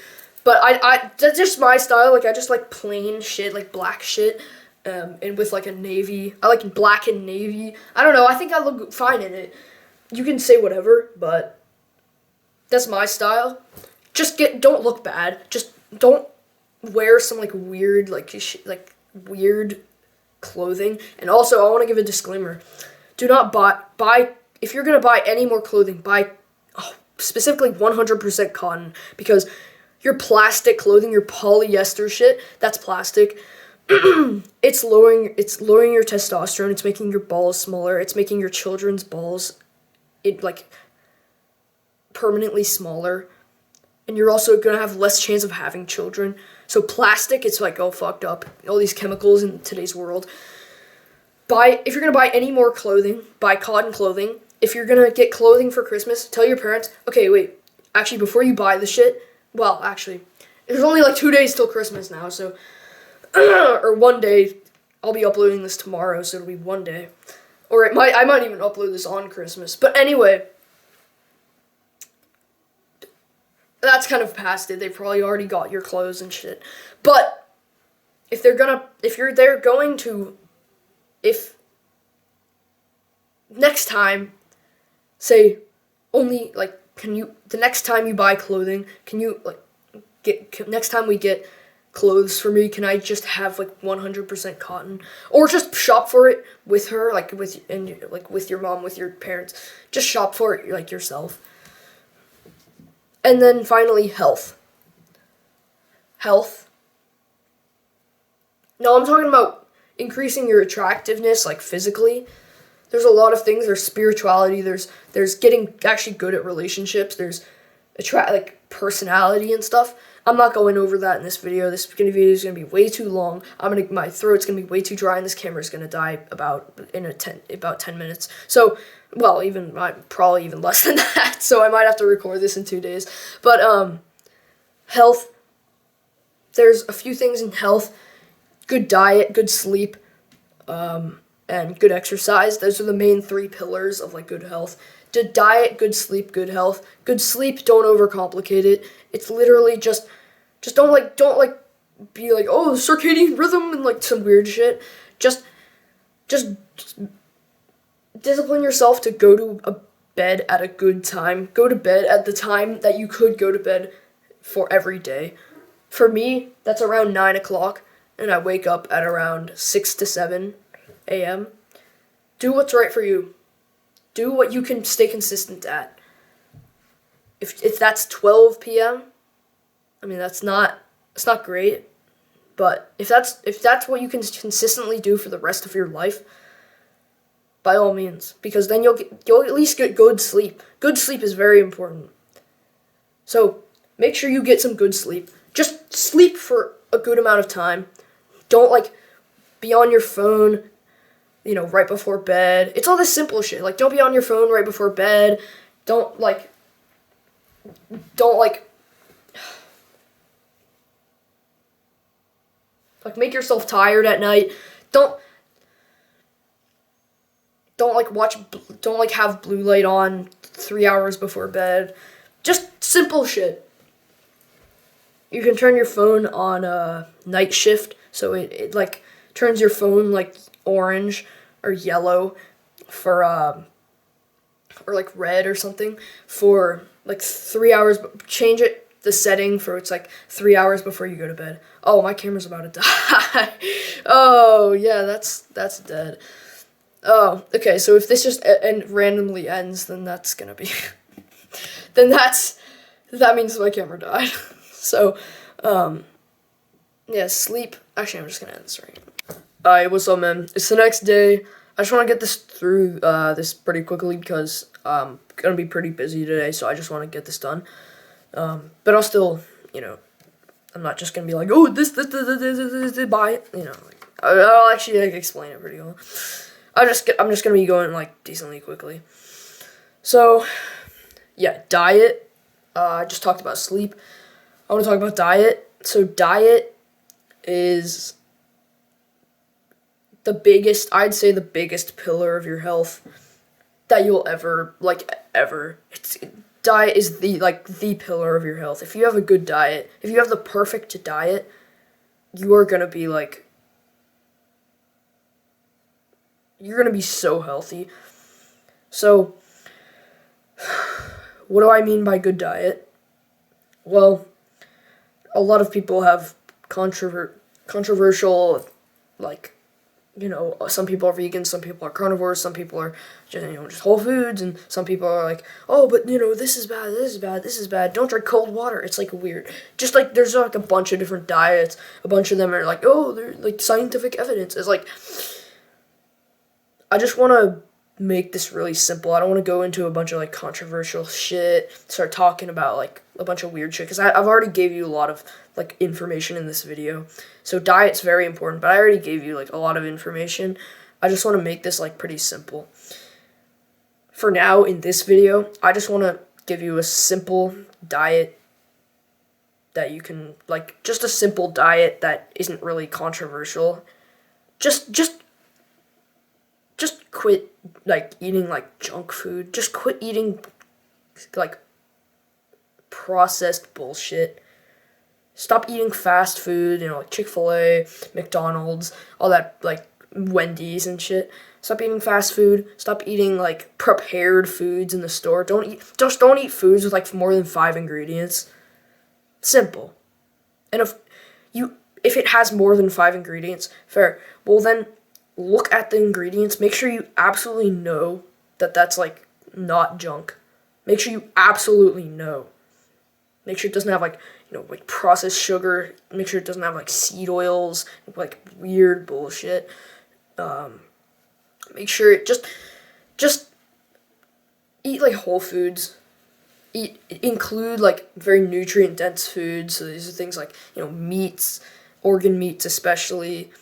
But I that's just my style. Like I just like plain shit, like black shit. And with like a navy. I like black and navy. I don't know. I think I look fine in it. You can say whatever, but that's my style. Don't look bad. Just don't wear some like weird weird clothing. And also, I want to give a disclaimer. Do not buy if you're gonna buy any more clothing, buy specifically 100% cotton, because your plastic clothing, your polyester shit, that's plastic. It's lowering your testosterone. It's making your balls smaller. It's making your children's balls permanently smaller, and you're also gonna have less chance of having children. So plastic, it's like all fucked up. All these chemicals in today's world. If you're gonna buy any more clothing, buy cotton clothing. If you're gonna get clothing for Christmas, tell your parents, okay, wait, actually before you buy the shit, well, actually, there's only like 2 days till Christmas now, so or 1 day. I'll be uploading this tomorrow, so it'll be 1 day. Or I might even upload this on Christmas. But anyway, that's kind of past it. They probably already got your clothes and shit. But if next time, say, only like, the next time you buy clothing, can you like next time we get clothes for me, can I just have like 100% cotton, or just shop for it with her, like with your mom, with your parents, just shop for it like yourself. And then finally, health. No, I'm talking about increasing your attractiveness, like physically. There's a lot of things. There's spirituality. There's getting actually good at relationships. There's personality and stuff. I'm not going over that in this video. This video is gonna be way too long. My throat's gonna be way too dry, and this camera's gonna die about 10 minutes. So, well, probably even less than that. So I might have to record this in 2 days. But health. There's a few things in health: good diet, good sleep, and good exercise. Those are the main 3 pillars of like good health. Good diet, good sleep, good health. Good sleep, don't overcomplicate it. It's literally just don't be like, oh, circadian rhythm and like some weird shit. Just discipline yourself to go to a bed at a good time. Go to bed at the time that you could go to bed for every day. For me, that's around 9 o'clock, and I wake up at around 6 to 7 a.m. Do what's right for you. Do what you can stay consistent at. If that's 12 p.m., I mean, it's not great, But if that's what you can consistently do for the rest of your life, by all means, because then you'll at least get good sleep. Good sleep is very important. So make sure you get some good sleep. Just sleep for a good amount of time. Don't be on your phone, right before bed. It's all this simple shit. Don't be on your phone right before bed. Don't make yourself tired at night. Don't have blue light on 3 hours before bed. Just simple shit. You can turn your phone on night shift, so it turns your phone orange or yellow for or red or something for 3 hours. Change the setting for it's 3 hours before you go to bed. Oh, my camera's about to die. Oh yeah, that's dead. Oh, okay. So if this just randomly ends, then that's gonna be that means my camera died. So yeah, sleep. Actually, I'm just gonna end this right now. Alright, what's up, man? It's the next day. I just want to get this through this pretty quickly because I'm gonna be pretty busy today, so I just want to get this done. But I'll still, I'm not just gonna be like, oh, this, buy it. I'll actually explain it pretty well. I'm just gonna be going decently quickly. So, yeah, diet. I just talked about sleep. I want to talk about diet. So diet is I'd say the biggest pillar of your health that you'll ever. Diet is the pillar of your health. If you have a good diet, if you have the perfect diet, you are gonna be you're gonna be so healthy. So, what do I mean by good diet? Well, a lot of people have controversial, some people are vegan, some people are carnivores, some people are just whole foods, and some people are like, oh, but this is bad, this is bad, this is bad. Don't drink cold water. It's weird. Just there's a bunch of different diets. A bunch of them are oh, they're scientific evidence. It's I just want to make this really simple. I don't want to go into a bunch of controversial shit, start talking about a bunch of weird shit, because I've already gave you a lot of information in this video. So diet's very important, but I already gave you a lot of information. I just want to make this pretty simple. For now, in this video, I just want to give you a simple diet that you can just a simple diet that isn't really controversial. Just quit eating junk food. Just quit eating processed bullshit. Stop eating fast food, Chick-fil-A, McDonald's, all that Wendy's and shit. Stop eating fast food. Stop eating prepared foods in the store. Don't eat foods with more than 5 ingredients. Simple. And if it has more than 5 ingredients, fair. Well then, look at the ingredients. Make sure you absolutely know that that's not junk. Make sure you absolutely know. Make sure it doesn't have processed sugar. Make sure it doesn't have seed oils, weird bullshit. Make sure it just eat whole foods. Include very nutrient dense foods. So these are things meats, organ meats especially,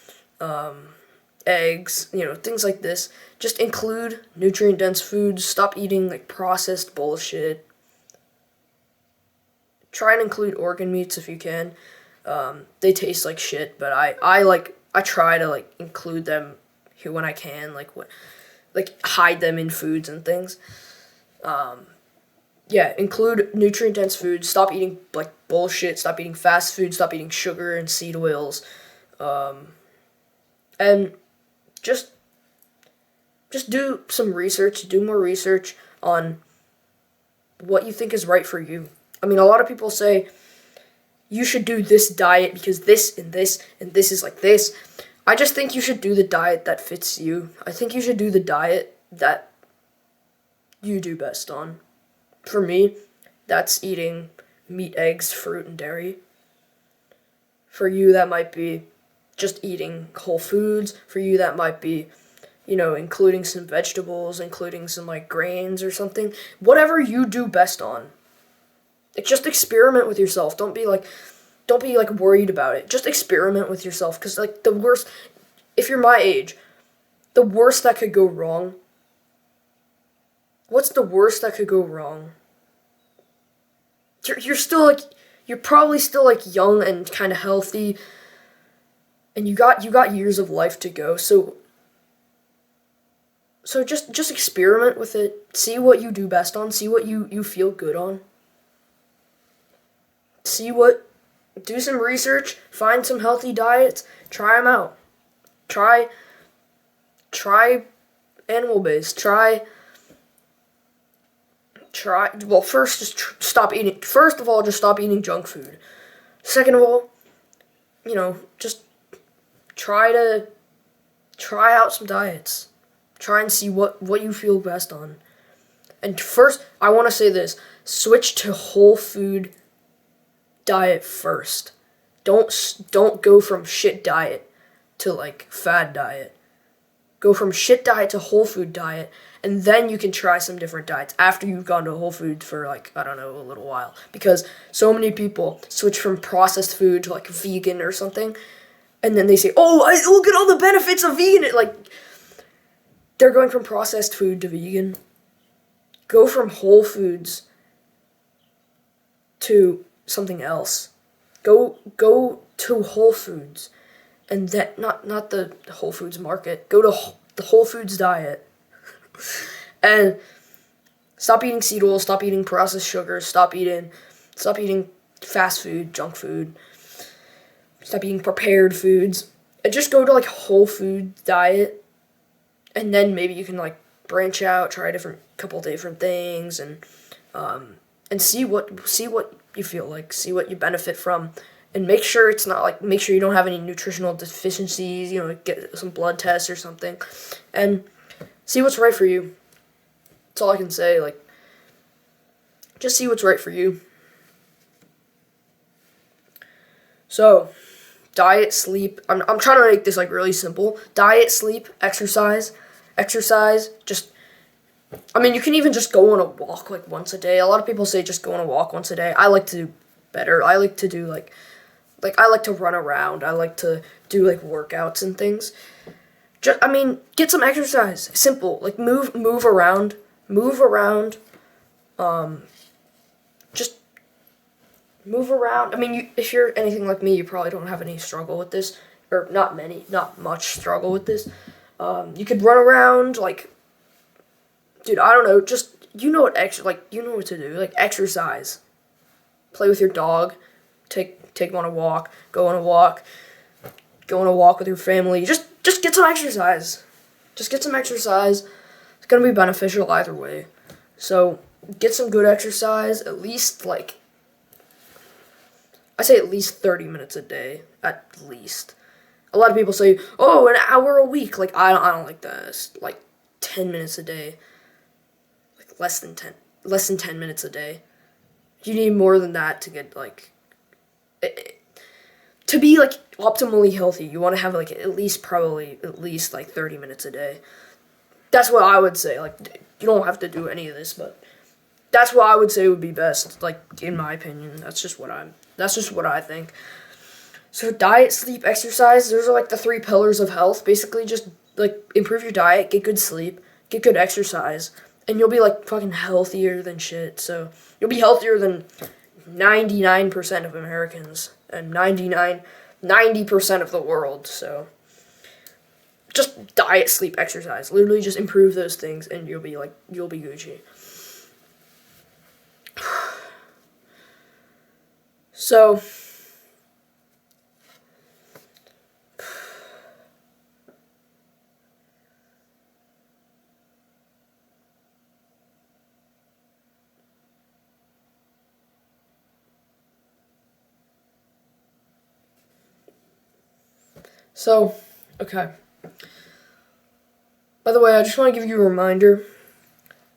eggs, things like this. Just include nutrient dense foods. Stop eating processed bullshit. Try and include organ meats if you can. They taste like shit, but I try to include them here when I can, hide them in foods and things. Yeah, include nutrient dense foods. Stop eating bullshit. Stop eating fast food. Stop eating sugar and seed oils. And just do some research. Do more research on what you think is right for you. I mean, a lot of people say you should do this diet because this and this and this is like this. I just think you should do the diet that fits you. I think you should do the diet that you do best on. For me, that's eating meat, eggs, fruit, and dairy. For you, that might be just eating whole foods. For you, that might be, including some vegetables, including some like grains or something. Whatever you do best on. Like, just experiment with yourself. Don't be worried about it. Just experiment with yourself, because like the worst, if you're my age, the worst that could go wrong. What's the worst that could go wrong? You're probably still like young and kind of healthy, and you got years of life to go. So just experiment with it. See what you do best on. See what you feel good on. Do some research. Find some healthy diets. Try them out. Try animal based. Well, first, stop eating. First of all, just stop eating junk food. Second of all, just try out some diets. Try and see what you feel best on. And first, I want to say this: switch to whole food diet first. Don't go from shit diet to like fad diet. Go from shit diet to whole food diet, and then you can try some different diets after you've gone to whole food for like, I don't know, a little while. Because so many people switch from processed food to like vegan or something, and then they say, "Oh, look at all the benefits of vegan." Like, they're going from processed food to vegan. Go from whole foods to something else. Go to Whole Foods, and that not the Whole Foods market. Go to the Whole Foods diet, and stop eating seed oil. Stop eating processed sugars. Stop eating fast food, junk food. Stop eating prepared foods, and just go to like Whole Food diet, and then maybe you can like branch out, try couple different things, and see what you feel like, see what you benefit from, and make sure you don't have any nutritional deficiencies. Get some blood tests or something, and see what's right for you. That's all I can say. Like, just see what's right for you. So, diet, sleep. I'm trying to make this like really simple. Diet, sleep, exercise. Just, you can even just go on a walk like once a day. A lot of people say just go on a walk once a day. I like to do better. I like to do like I like to run around. I like to do like workouts and things. Just, get some exercise. Simple. Like move around. Just move around. If you're anything like me, you probably don't have any struggle with this, or not much struggle with this. You could run around, like, dude, I don't know, just, you know what to do, like, exercise. Play with your dog, take him on a walk, go on a walk with your family, just get some exercise. Just get some exercise. It's gonna be beneficial either way. So, get some good exercise, at least, like, I say at least 30 minutes a day, at least. A lot of people say, "Oh, an hour a week." Like, I don't like that. It's like 10 minutes a day. Like less than 10 minutes a day. You need more than that to get like to be like optimally healthy. You want to have like at least like 30 minutes a day. That's what I would say. Like, you don't have to do any of this, but that's what I would say would be best, like, in my opinion. That's just what I think. So diet, sleep, exercise, those are like the 3 pillars of health. Basically, just like improve your diet, get good sleep, get good exercise, and you'll be like fucking healthier than shit. So you'll be healthier than 99% of Americans and 90% of the world. So just diet, sleep, exercise. Literally just improve those things and you'll be Gucci. So okay. By the way, I just want to give you a reminder.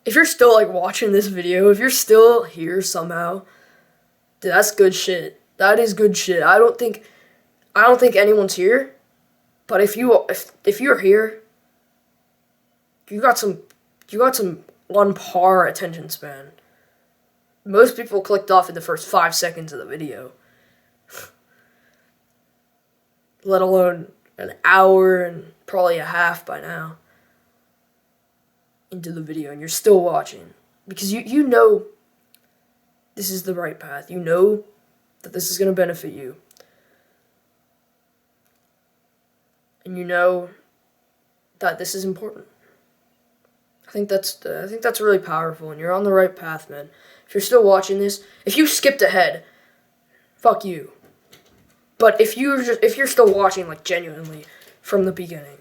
If you're still like watching this video, if you're still here somehow, dude, that's good shit. That is good shit. I don't think I don't think anyone's here, but if you're here, you got some on par attention span. Most people clicked off in the first 5 seconds of the video, let alone an hour and probably a half by now into the video, and you're still watching because you know this is the right path. You know that this is going to benefit you. And you know that this is important. I think that's really powerful, and you're on the right path, man. If you're still watching this, if you skipped ahead, fuck you. But if you're still watching, like, genuinely from the beginning,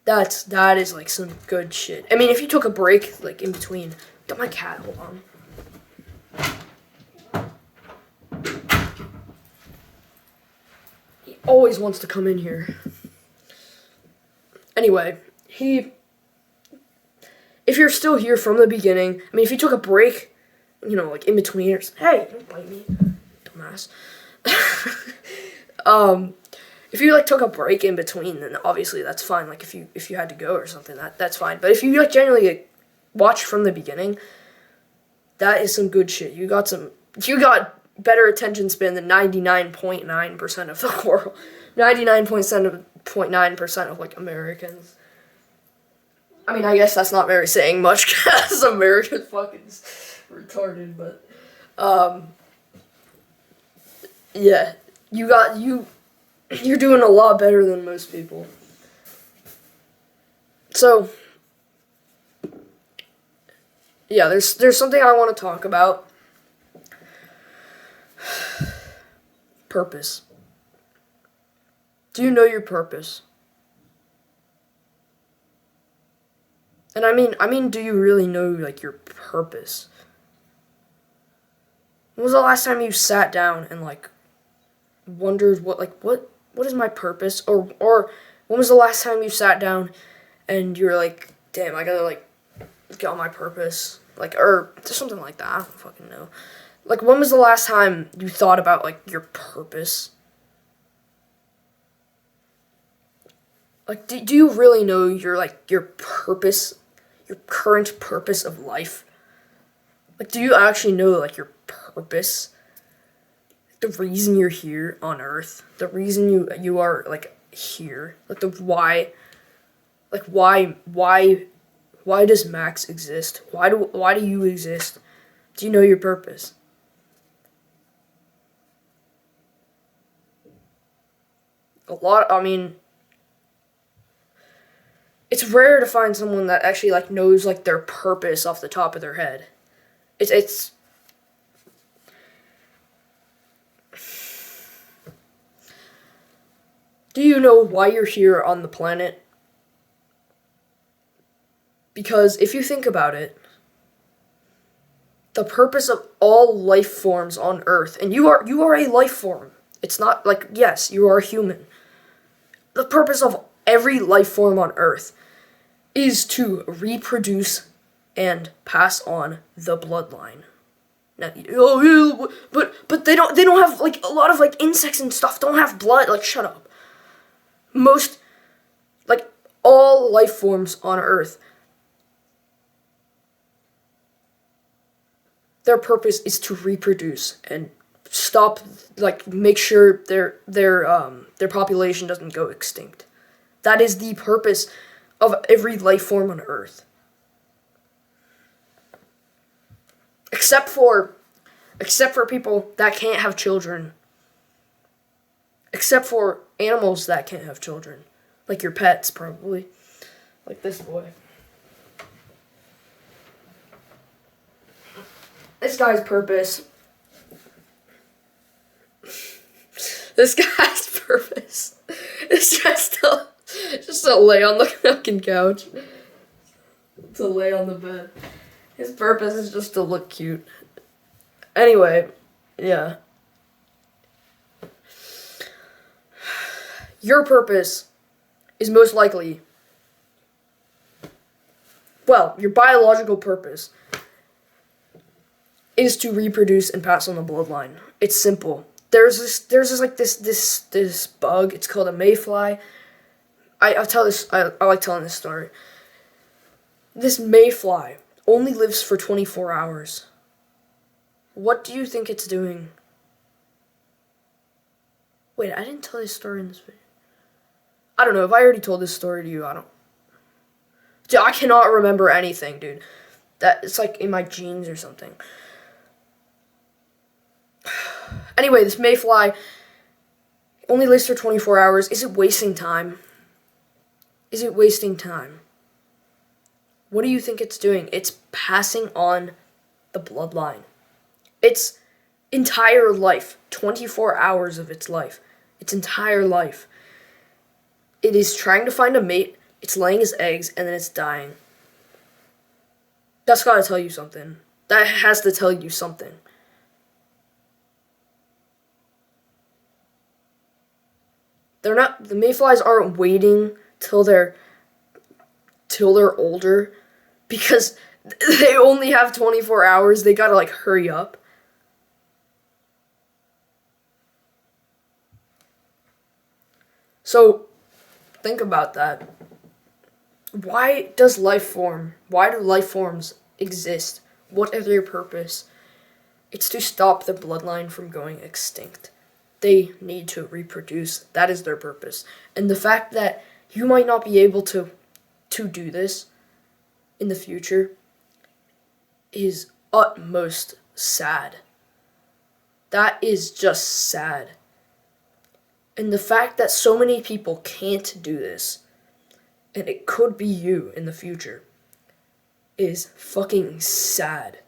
that is like some good shit. I mean, if you took a break, like, in between, got my cat, hold on. He always wants to come in here. Anyway, if you're still here from the beginning, I mean, if you took a break, you know, like in between, or hey, don't bite me, dumbass. If you like took a break in between, then obviously that's fine. Like if you had to go or something, that's fine. But if you like genuinely like, watch from the beginning, that is some good shit. You got better attention span than 99.9% of the world. 99.9% of like Americans. I mean, I guess that's not very saying much because America's fucking retarded, but yeah, you're doing a lot better than most people. So yeah, there's something I want to talk about. Purpose. Do you know your purpose? And I mean, do you really know, like, your purpose? When was the last time you sat down and, like, wondered what is my purpose? Or when was the last time you sat down and you were like, damn, I gotta, like, get on my purpose? Like, or just something like that. I don't fucking know. Like, when was the last time you thought about, like, your purpose? Like, do you really know your purpose, your current purpose of life? Like, do you actually know, like, your purpose? The reason you're here on Earth, the reason you are, like, here, like, the why, like, why does Max exist? Why do you exist? Do you know your purpose? I mean, it's rare to find someone that actually, like, knows, like, their purpose off the top of their head. It's Do you know why you're here on the planet? Because if you think about it, the purpose of all life forms on Earth, and you are a life form. It's not like, yes, you are a human. The purpose of every life form on Earth is to reproduce and pass on the bloodline. Now, but they don't have, like, a lot of, like, insects and stuff don't have blood. Like, shut up. Most, like, all life forms on Earth, their purpose is to reproduce and stop, like, make sure their population doesn't go extinct. That is the purpose of every life form on Earth. Except for people that can't have children. Except for animals that can't have children. Like your pets, probably. Like this boy. This guy's purpose. This guy's purpose is just to lay on the fucking couch. To lay on the bed. His purpose is just to look cute. Anyway, yeah. Your purpose is most likely, well, your biological purpose is to reproduce and pass on the bloodline. It's simple. there's this bug. It's called a mayfly. I like telling this story. This mayfly only lives for 24 hours. What do you think it's doing? Wait, I didn't tell this story in this video. I don't know if I already told this story to you. Dude, I cannot remember anything, dude. That it's like in my genes or something. Anyway, this mayfly only lives for 24 hours. Is it wasting time? Is it wasting time? What do you think it's doing? It's passing on the bloodline. Its entire life, 24 hours of its life, its entire life. It is trying to find a mate, it's laying its eggs, and then it's dying. That's gotta tell you something. That has to tell you something. The mayflies aren't waiting till they're older, because they only have 24 hours. They gotta hurry up. So think about that. Why do life forms exist? What is their purpose? It's to stop the bloodline from going extinct. They need to reproduce. That is their purpose. And the fact that you might not be able to do this in the future is utmost sad. That is just sad. And the fact that so many people can't do this, and it could be you in the future, is fucking sad.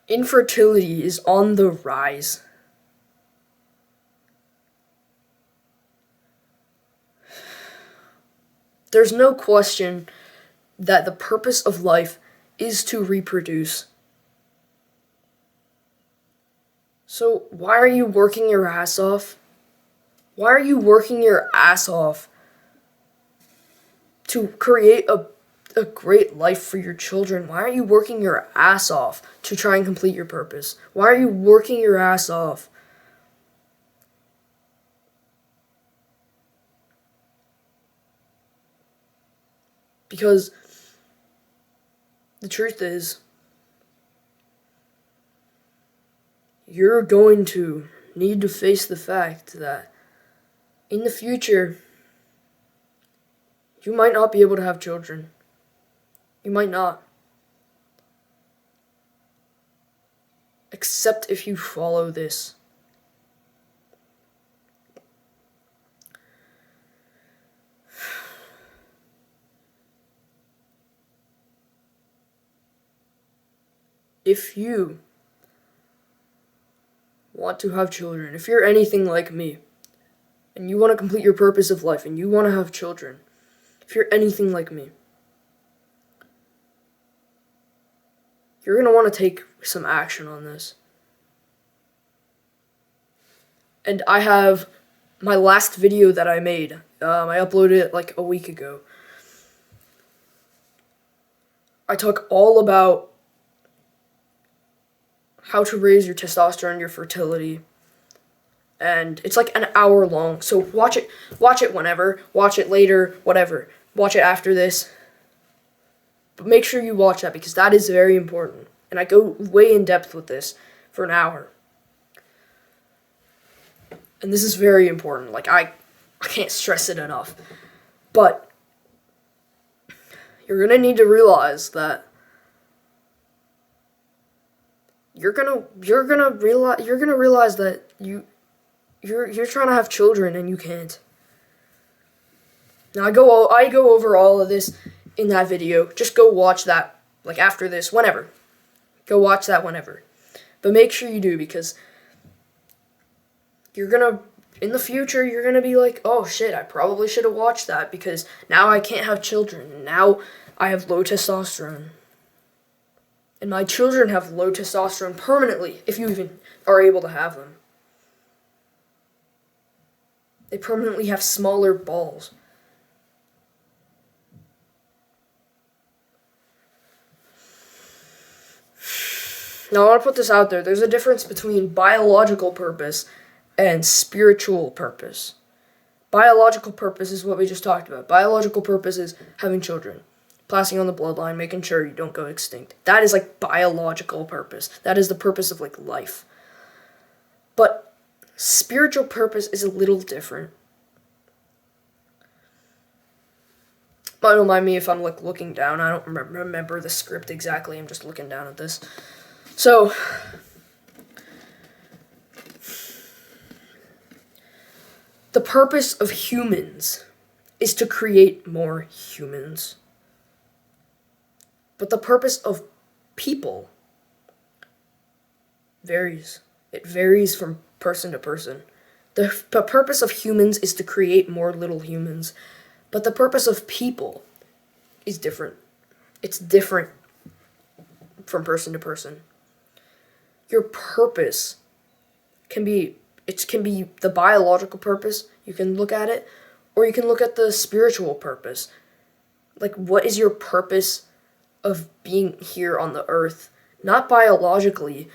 Infertility is on the rise. There's no question that the purpose of life is to reproduce. So why are you working your ass off? Why are you working your ass off to create a great life for your children? Why are you working your ass off to try and complete your purpose? Why are you working your ass off? Because the truth is, you're going to need to face the fact that in the future, you might not be able to have children. You might not. Except if you follow this. If you want to have children, if you're anything like me, and you want to complete your purpose of life, and you want to have children, if you're anything like me, you're going to want to take some action on this. And I have my last video that I made. I uploaded it like a week ago. I talk all about how to raise your testosterone, your fertility. And it's like an hour long. So watch it whenever, watch it later, whatever. Watch it after this. But make sure you watch that because that is very important. And I go way in depth with this for an hour. And this is very important. I can't stress it enough. But you're gonna need to realize that you're gonna realize that you're trying to have children and you can't. Now I go over all of this in that video. Just go watch that after this, whenever. Go watch that whenever. But make sure you do, because in the future you're gonna be like, oh shit, I probably should have watched that because now I can't have children. Now I have low testosterone. And my children have low testosterone permanently, if you even are able to have them. They permanently have smaller balls. Now, I want to put this out there. There's a difference between biological purpose and spiritual purpose. Biological purpose is what we just talked about. Biological purpose is having children, passing on the bloodline, making sure you don't go extinct. That is like biological purpose. That is the purpose of like life. But spiritual purpose is a little different. Don't mind me if I'm like looking down. I don't remember the script exactly. I'm just looking down at this. So, the purpose of humans is to create more humans. But the purpose of people varies. It varies from person to person. The purpose of humans is to create more little humans. But the purpose of people is different. It's different from person to person. Your purpose can be the biological purpose, you can look at it, or you can look at the spiritual purpose. Like, what is your purpose of being here on the earth? Not biologically,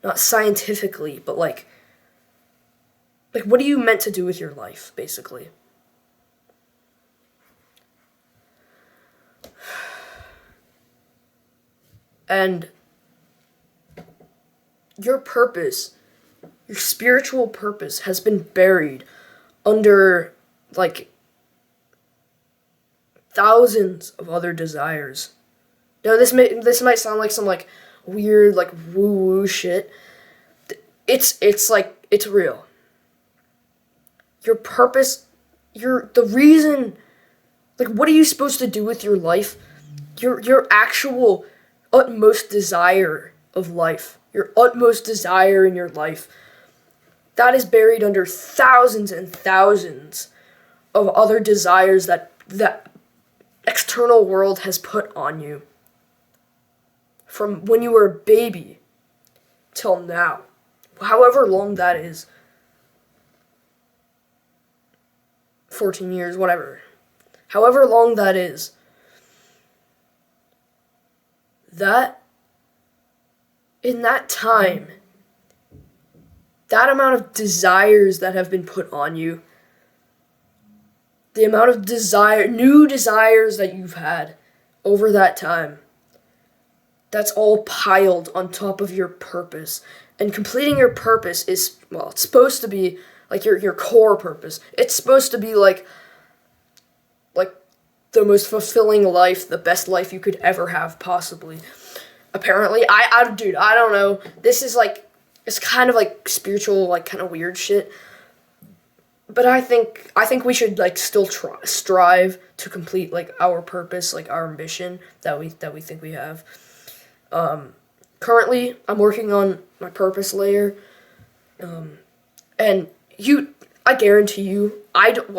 not scientifically, but like what are you meant to do with your life, basically? And your purpose, your spiritual purpose, has been buried under, like, thousands of other desires. Now, this might sound like some, like, weird, like, woo-woo shit. It's real. Your purpose, the reason, like, what are you supposed to do with your life? Your actual utmost desire of life, your utmost desire in your life, that is buried under thousands and thousands of other desires that external world has put on you. From when you were a baby till now, however long that is, 14 years, whatever, however long that is, that, in that time, that amount of desires that have been put on you, the amount of new desires that you've had over that time, that's all piled on top of your purpose. And completing your purpose is, well, it's supposed to be like your core purpose. It's supposed to be like the most fulfilling life, the best life you could ever have, possibly. Apparently, dude, I don't know. This is like, it's kind of like spiritual, like kind of weird shit. But I think we should like still strive to complete like our purpose, like our ambition that we think we have. Currently, I'm working on my purpose layer, and I guarantee you, I don't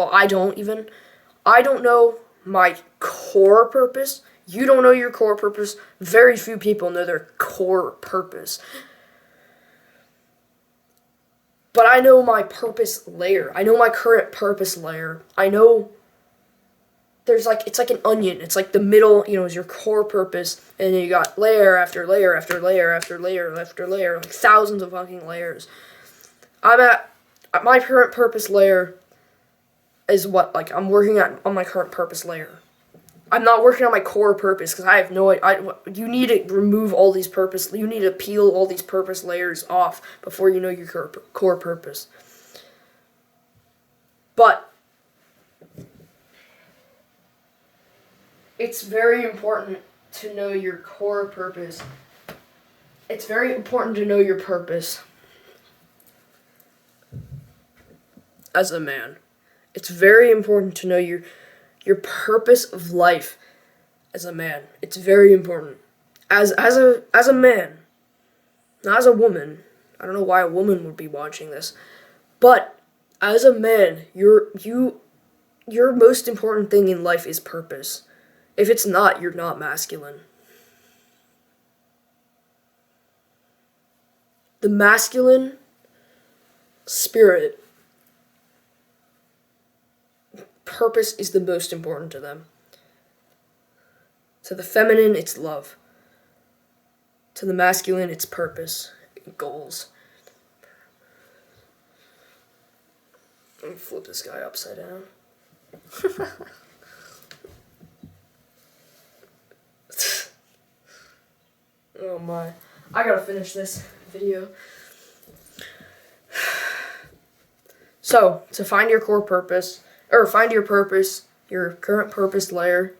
know my core purpose. You don't know your core purpose. Very few people know their core purpose. But I know my purpose layer. I know my current purpose layer. I know it's like an onion. It's like the middle, is your core purpose, and then you got layer after layer after layer after layer after layer, like thousands of fucking layers. I'm at my current purpose layer is what, like, I'm working on my current purpose layer. I'm not working on my core purpose because I have no idea. You need to remove all these purpose. You need to peel all these purpose layers off before you know your core purpose. But it's very important to know your core purpose. It's very important to know your purpose as a man. It's very important to know your purpose of life as a man. It's very important. As a man, not as a woman. I don't know why a woman would be watching this, but as a man, your most important thing in life is purpose. If it's not, you're not masculine. The masculine spirit, purpose is the most important to them. To the feminine, it's love. To the masculine, it's purpose, goals. Let me flip this guy upside down. Oh my. I gotta finish this video. So, to find your core purpose, or find your purpose, your current purpose layer,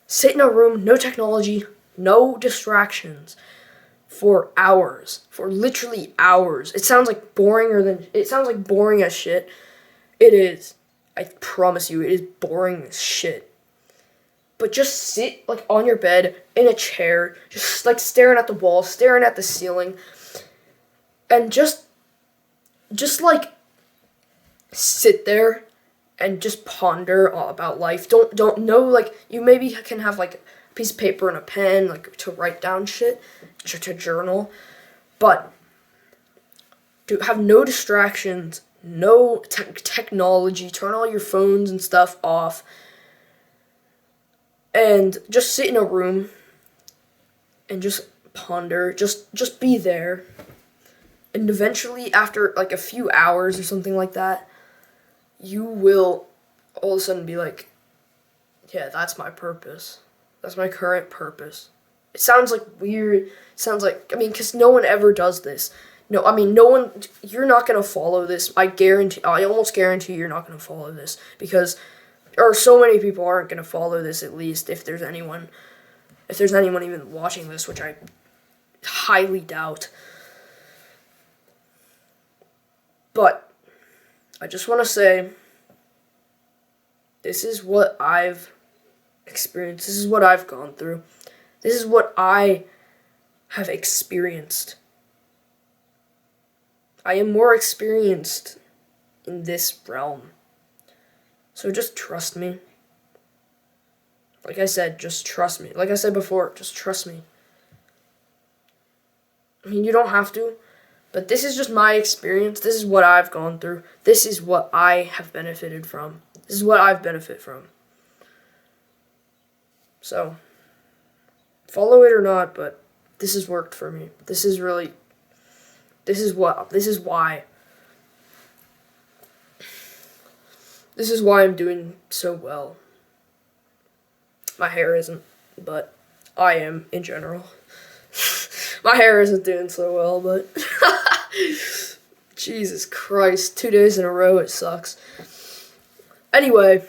sit in a room, no technology, no distractions, for hours, for literally hours. It sounds like boring as shit. It is. I promise you, it is boring as shit. But just sit like on your bed in a chair, just like staring at the wall, staring at the ceiling, and just like sit there and just ponder all about life. Don't know, like, you maybe can have like a piece of paper and a pen, like, to write down shit, to journal, but to have no distractions, no technology, turn all your phones and stuff off, and just sit in a room and just ponder, just be there. And eventually, after like a few hours or something like that, you will all of a sudden be like, yeah, that's my purpose. That's my current purpose. It sounds like weird. It sounds like, I mean, because no one ever does this. No, I mean, no one, you're not going to follow this. I almost guarantee you're not going to follow this, because, or so many people aren't going to follow this, at least, if there's anyone even watching this, which I highly doubt. But I just want to say, this is what I've experienced. This is what I've gone through. This is what I have experienced. I am more experienced in this realm. So just trust me. Like I said, just trust me. Like I said before, just trust me. I mean, you don't have to, but this is just my experience. This is what I've gone through. This is what I have benefited from. This is what I've benefited from. So, follow it or not, but this has worked for me. This is why. This is why I'm doing so well. My hair isn't, but I am in general. My hair isn't doing so well, but Jesus Christ, 2 days in a row, it sucks. Anyway,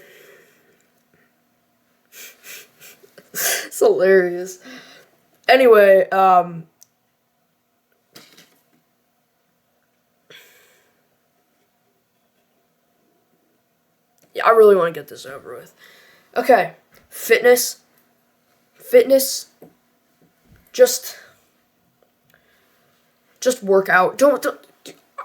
it's hilarious. Anyway, yeah, I really want to get this over with. Okay, fitness, just work out. Don't,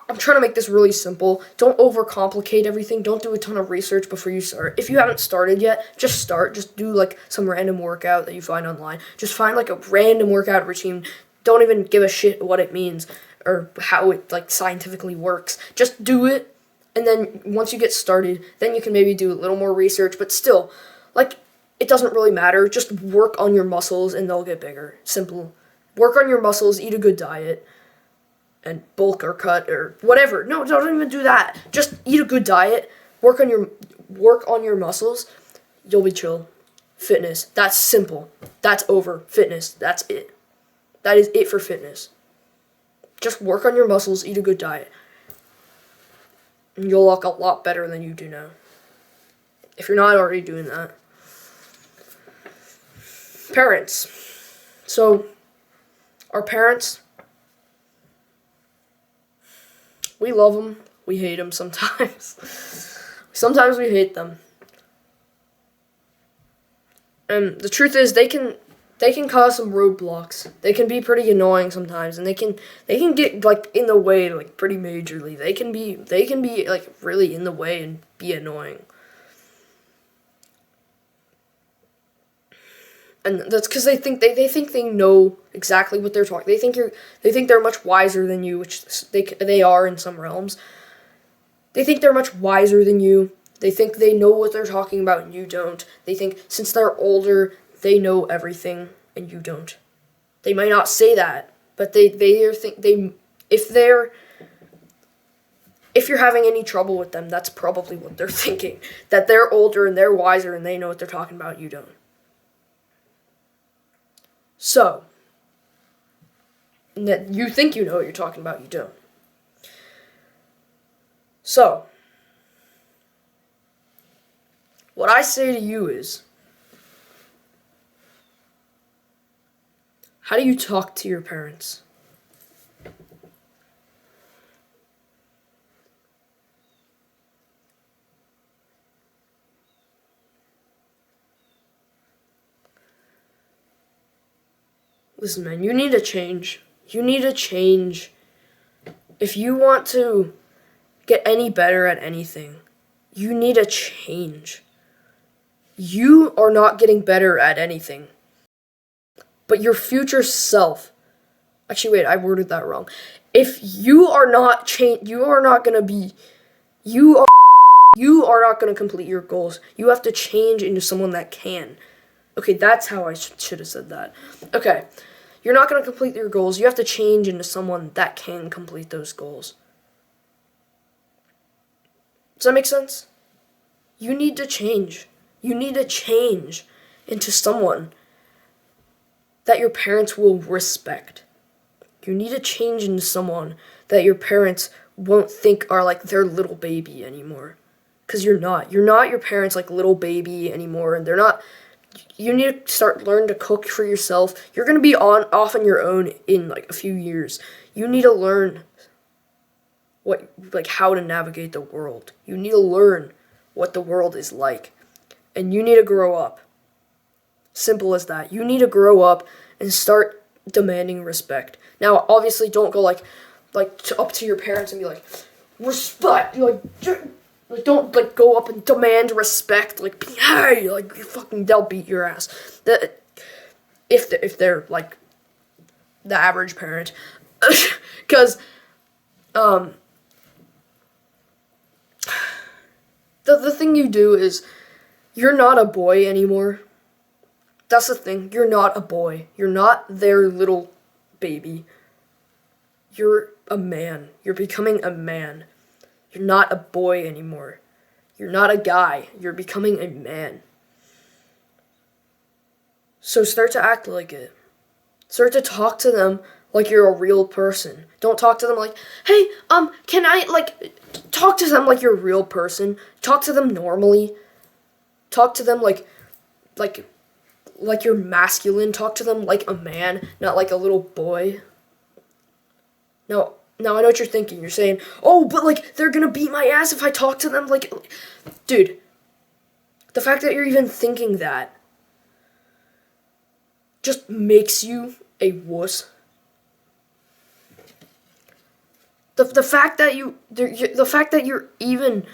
I'm trying to make this really simple. Don't overcomplicate everything. Don't do a ton of research before you start. If you haven't started yet, just start. Just do like some random workout that you find online. Just find like a random workout routine. Don't even give a shit what it means or how it like scientifically works. Just do it. And then once you get started, then you can maybe do a little more research, but still, like, it doesn't really matter. Just work on your muscles and they'll get bigger. Simple. Work on your muscles, eat a good diet, and bulk or cut or whatever. No, don't even do that. Just eat a good diet, work on your muscles, you'll be chill. Fitness, that's simple. That's over. Fitness, that's it. That is it for fitness. Just work on your muscles, eat a good diet. And you'll look a lot better than you do now. If you're not already doing that. Parents. So, our parents, we love them. We hate them sometimes. Sometimes we hate them. And the truth is, they can cause some roadblocks. They can be pretty annoying sometimes, and they can get like in the way like pretty majorly. They can be like really in the way and be annoying. And that's because they think they know exactly what they're talking. They think they're much wiser than you, which they are in some realms. They think they're much wiser than you. They think they know what they're talking about and you don't. They think since they're older, they know everything and you don't. They might not say that, but they are think they if they're if you're having any trouble with them, that's probably what they're thinking. That they're older and they're wiser and they know what they're talking about, you don't. So, that you think you know what you're talking about, you don't. So, what I say to you is, how do you talk to your parents? Listen, man, you need to change. You need to change. If you want to get any better at anything, you need to change. You are not getting better at anything. But your future self. Actually, wait, I worded that wrong. If you are not you are not going to be you are not going to complete your goals. You have to change into someone that can. Okay, that's how I should have said that. Okay. You're not going to complete your goals. You have to change into someone that can complete those goals. Does that make sense? You need to change. You need to change into someone that your parents will respect. You need to change into someone that your parents won't think are like their little baby anymore. Because you're not. You're not your parents' like little baby anymore, and they're not. You need to learn to cook for yourself. You're going to be off on your own in like a few years. You need to learn how to navigate the world. You need to learn what the world is like. And you need to grow up. Simple as that. You need to grow up and start demanding respect. Now, obviously, don't go up to your parents and be like, respect. Don't go up and demand respect. Hey, they'll beat your ass. If they're like the average parent, because the thing you do is you're not a boy anymore. That's the thing. You're not a boy. You're not their little baby. You're a man. You're becoming a man. You're not a boy anymore. You're not a guy. You're becoming a man. So start to act like it. Start to talk to them like you're a real person. Don't talk to them like, hey, can I, talk to them like you're a real person. Talk to them normally. Talk to them like you're masculine. Talk to them like a man, not like a little boy. Now, I know what you're thinking. You're saying, oh, but, they're gonna beat my ass if I talk to them. Dude, the fact that you're even thinking that just makes you a wuss. The fact that you're even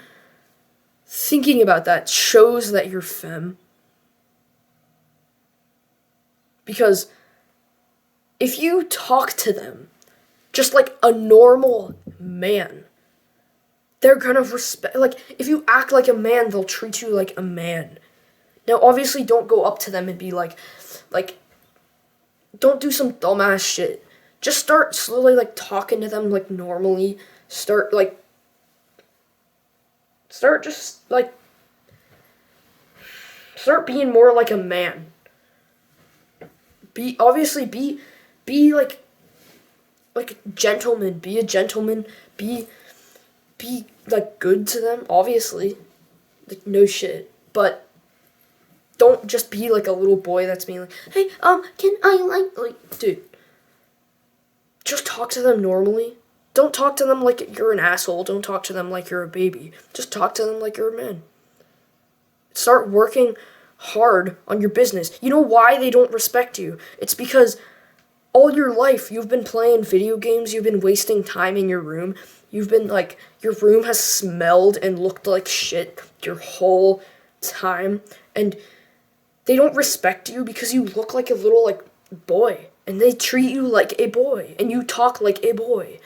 thinking about that shows that you're femme. Because if you talk to them just like a normal man, they're gonna respect. If you act like a man, they'll treat you like a man. Now, obviously, don't go up to them and be like, don't do some dumbass shit. Just start slowly, talking to them, normally. Start being more like a man. Be gentleman. Be a gentleman. Be good to them, obviously. No shit. But don't just be like a little boy that's being like, hey, can I dude. Just talk to them normally. Don't talk to them like you're an asshole. Don't talk to them like you're a baby. Just talk to them like you're a man. Start working hard on your business. You know why they don't respect you? It's because all your life you've been playing video games, you've been wasting time in your room. You've been your room has smelled and looked like shit your whole time. And they don't respect you because you look like a little boy. And they treat you like a boy. And you talk like a boy.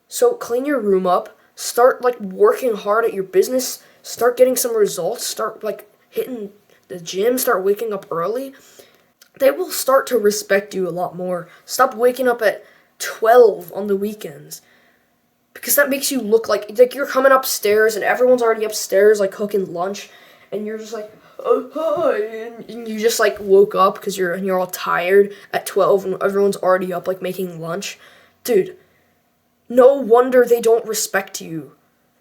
So clean your room up. Start working hard at your business. Start getting some results. Start hitting the gym. Start waking up early. they will start to respect you a lot more. Stop waking up at 12 on the weekends. Because that makes you look like you're coming upstairs and everyone's already upstairs like cooking lunch, and you're just like, oh hi, and you just like woke up because you're all tired at 12 and everyone's already up like making lunch. Dude, no wonder they don't respect you.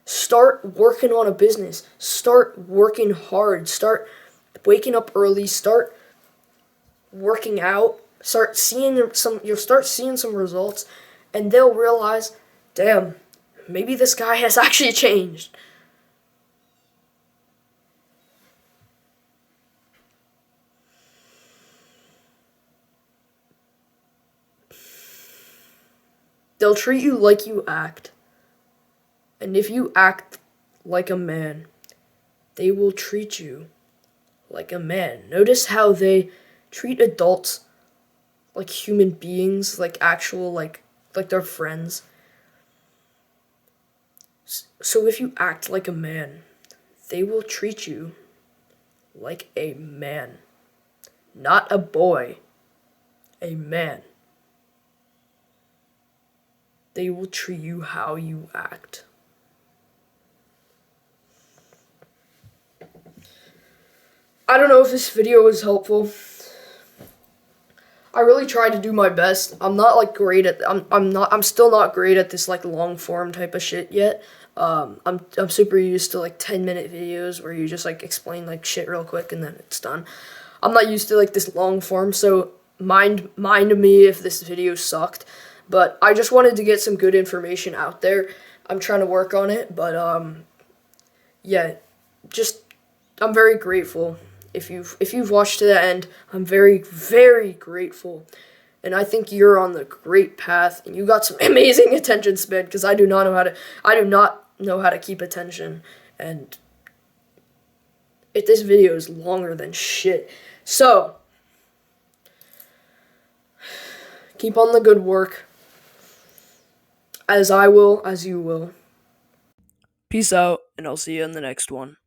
Start working on a business. Start working hard. Start waking up early. Start working out. You'll start seeing some results, and they'll realize, damn, maybe this guy has actually changed. They'll treat you like you act. And if you act like a man, they will treat you like a man. Notice how they treat adults like human beings, like actual, like they're friends. So if you act like a man, they will treat you like a man. Not a boy, a man. They will treat you how you act. I don't know if this video was helpful. I really tried to do my best. I'm not like great at I'm still not great at this like long form type of shit yet. I'm super used to like 10-minute videos where you just like explain like shit real quick and then it's done. I'm not used to like this long form, so mind me if this video sucked. But I just wanted to get some good information out there. I'm trying to work on it, but yeah, just I'm very grateful. If you've watched to the end, I'm very, very grateful. And I think you're on the great path, and you got some amazing attention span, because I do not know how to keep attention, and this video is longer than shit. So keep on the good work, as I will, as you will. Peace out, and I'll see you in the next one.